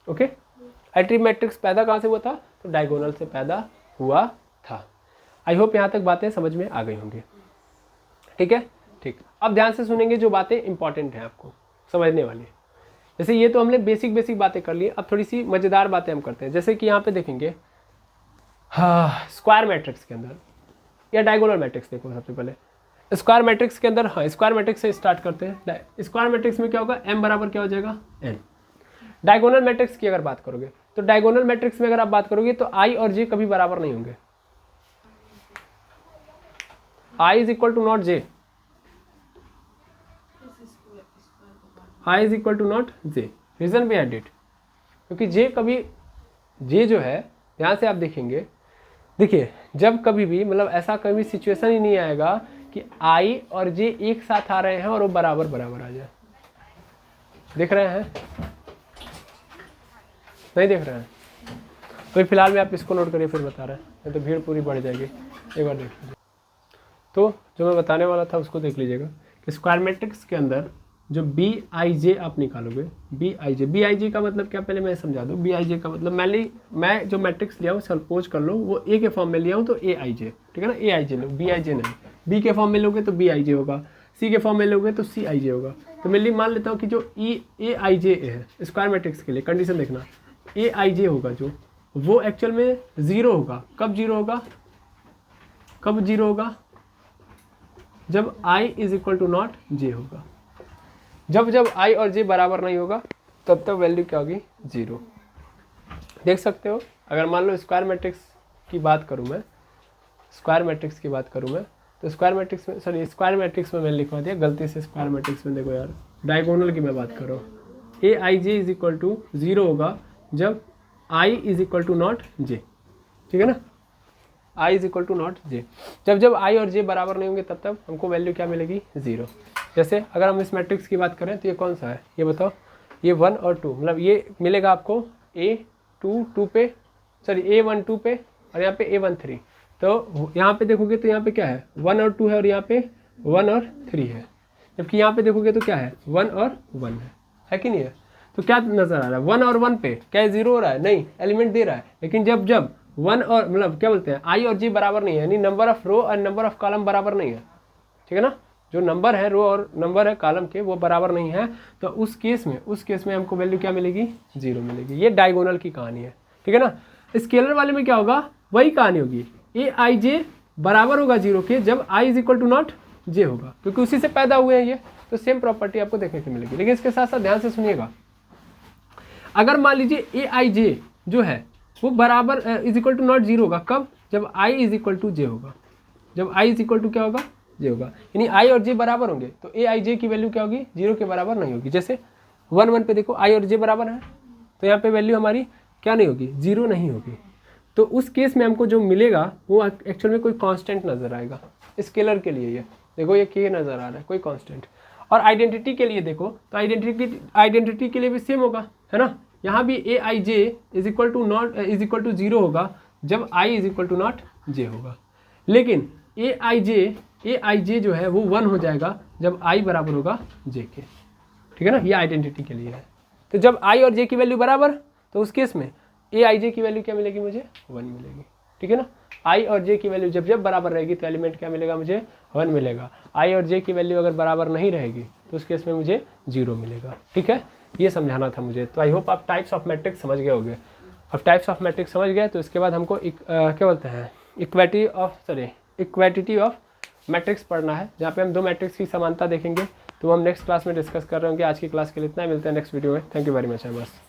ओके, आइडेंटिटी मैट्रिक्स पैदा कहाँ से हुआ था, तो डायगोनल से पैदा हुआ था। आई होप यहाँ तक बातें समझ में आ गई होंगी, ठीक है। ठीक, अब ध्यान से सुनेंगे जो बातें इंपॉर्टेंट हैं आपको समझने वाली। जैसे ये तो हमने बेसिक बातें कर ली, अब थोड़ी सी मज़ेदार बातें हम करते हैं। जैसे कि यहाँ पे देखेंगे स्क्वायर मैट्रिक्स के अंदर या डायगोनल मैट्रिक्स देखो सबसे पहले स्क्वायर मैट्रिक्स के अंदर। हाँ, स्क्वायर मैट्रिक्स से स्टार्ट करते हैं। स्क्वायर मैट्रिक्स में क्या होगा, m बराबर क्या हो जाएगा n। डायगोनल मैट्रिक्स की अगर बात करोगे तो डायगोनल मैट्रिक्स में अगर आप बात करोगे तो आई और जे कभी बराबर नहीं होंगे। I is equal to not J, I is equal to not J. Reason behind it, क्योंकि जे कभी, जे जो है ध्यान से आप देखेंगे, देखिए जब कभी भी मतलब ऐसा कभी सिचुएशन ही नहीं आएगा कि आई और जे एक साथ आ रहे हैं और वो बराबर बराबर आ जाए। देख रहे हैं? नहीं देख रहे हैं? तो फिलहाल में आप इसको नोट करिए, फिर बता रहे हैं, नहीं तो भीड़ पूरी बढ़ जाएगी। एक बार देख लीजिए। तो जो मैं बताने वाला था उसको देख लीजिएगा कि स्क्वायर मैट्रिक्स के अंदर जो बी आई जे आप निकालोगे, बी आई जे का मतलब क्या, पहले मैं समझा दूँ। बी आई जे का मतलब मैं जो मैट्रिक्स लिया हूँ, सपोज कर लो वो ए के फॉर्म में लिया हूँ तो ए आई जे, ठीक है ना, ए I J low, B I जे नहीं। बी के फॉर्म में लोगे तो बी आई जे होगा, सी के फॉर्म में लोगे तो सी आई जे होगा। तो मैं मान लेता हूँ कि जो ए आई जे है स्क्वायर मैट्रिक्स के लिए, कंडीशन देखना, ए आई जे होगा जो, वो एक्चुअल में जीरो होगा। कब जीरो होगा? कब जीरो होगा? जब i is equal to not J होगा। जब i और j बराबर नहीं होगा तब तक वैल्यू क्या होगी? जीरो। देख सकते हो, अगर मान लो स्क्वायर मैट्रिक्स की बात करूं मैं, स्क्वायर मैट्रिक्स की बात करूं मैं, तो स्क्वायर मैट्रिक्स में, सॉरी स्क्वायर मैट्रिक्स में मैंने लिखवा दिया गलती से स्क्वायर मैट्रिक्स में। देखो यार, डायगोनल की मैं बात कर रहा हूँ। A I J is equal to zero होगा जब i is equal to not J, ठीक है ना, i is equal to not J. जब i और j बराबर नहीं होंगे तब तक हमको वैल्यू क्या मिलेगी? जीरो। जैसे अगर हम इस मैट्रिक्स की बात करें तो ये कौन सा है, ये बताओ, ये 1 और 2, मतलब ये मिलेगा आपको a2 2 पे, सॉरी a1 2 पे, और यहाँ पे a1 3। तो यहाँ पे देखोगे तो यहाँ पे क्या है? 1 और 2 है, और यहाँ पे 1 और 3 है। जबकि यहाँ पे देखोगे तो क्या है? 1 और 1 है कि नहीं है? तो क्या नजर आ रहा है? 1 और 1 पे क्या जीरो हो रहा है? नहीं, एलिमेंट दे रहा है। लेकिन जब 1 और मतलब क्या बोलते हैं, आई और जे बराबर नहीं है, यानी नंबर ऑफ रो और नंबर ऑफ कॉलम बराबर नहीं है, ठीक है ना, जो नंबर है रो और नंबर है कॉलम के वो बराबर नहीं है, तो उस केस में हमको वैल्यू क्या मिलेगी? जीरो मिलेगी। ये डायगोनल की कहानी है, ठीक है ना। स्केलर वाले में क्या होगा? वही कहानी होगी, ए आई जे बराबर होगा जीरो के जब आई is equal to not J होगा, क्योंकि उसी से पैदा हुए हैं ये। तो सेम प्रॉपर्टी आपको देखने को मिलेगी। लेकिन इसके साथ साथ ध्यान से सुनिएगा, अगर मान लीजिए ए आई जे जो है वो बराबर is equal to not zero होगा, कब? जब i is equal to J होगा। जब i इज इक्वल टू क्या होगा? जे होगा। यानी i और j बराबर होंगे तो ए आई जे की वैल्यू क्या होगी? जीरो के बराबर नहीं होगी। जैसे 1 1 पे देखो i और j बराबर है, तो यहाँ पे वैल्यू हमारी क्या नहीं होगी? जीरो नहीं होगी। तो उस केस में हमको जो मिलेगा वो एक्चुअल में कोई कॉन्स्टेंट नजर आएगा। स्केलर के लिए ये देखो, ये के नजर आ रहा है, कोई कॉन्स्टेंट। और आइडेंटिटी के लिए देखो तो आइडेंटिटी के लिए भी सेम होगा, है ना। यहाँ भी A I J is equal to zero होगा जब i is equal to not J होगा। लेकिन ए आई जे जो है वो 1 हो जाएगा जब i बराबर होगा j के, ठीक है ना। ये आइडेंटिटी के लिए है। तो जब i और j की वैल्यू बराबर, तो उस केस में ए आई जे की वैल्यू क्या मिलेगी? मुझे 1 मिलेगी, ठीक है ना। i और j की वैल्यू जब बराबर रहेगी तो एलिमेंट क्या मिलेगा? मुझे 1 मिलेगा। i और j की वैल्यू अगर बराबर नहीं रहेगी तो उस केस में मुझे 0 मिलेगा, ठीक है। ये समझाना था मुझे। तो आई होप आप टाइप्स ऑफ मैट्रिक्स समझ गए होंगे। अब टाइप्स ऑफ मैट्रिक्स समझ गए तो इसके बाद हमको क्या बोलते हैं, इक्वालिटी ऑफ मैट्रिक्स पढ़ना है, जहाँ पे हम दो मैट्रिक्स की समानता देखेंगे। तो हम नेक्स्ट क्लास में डिस्कस कर रहे होंगे। आज की क्लास के लिए इतना ही, मिलते हैं नेक्स्ट वीडियो में। Thank you very much. बस।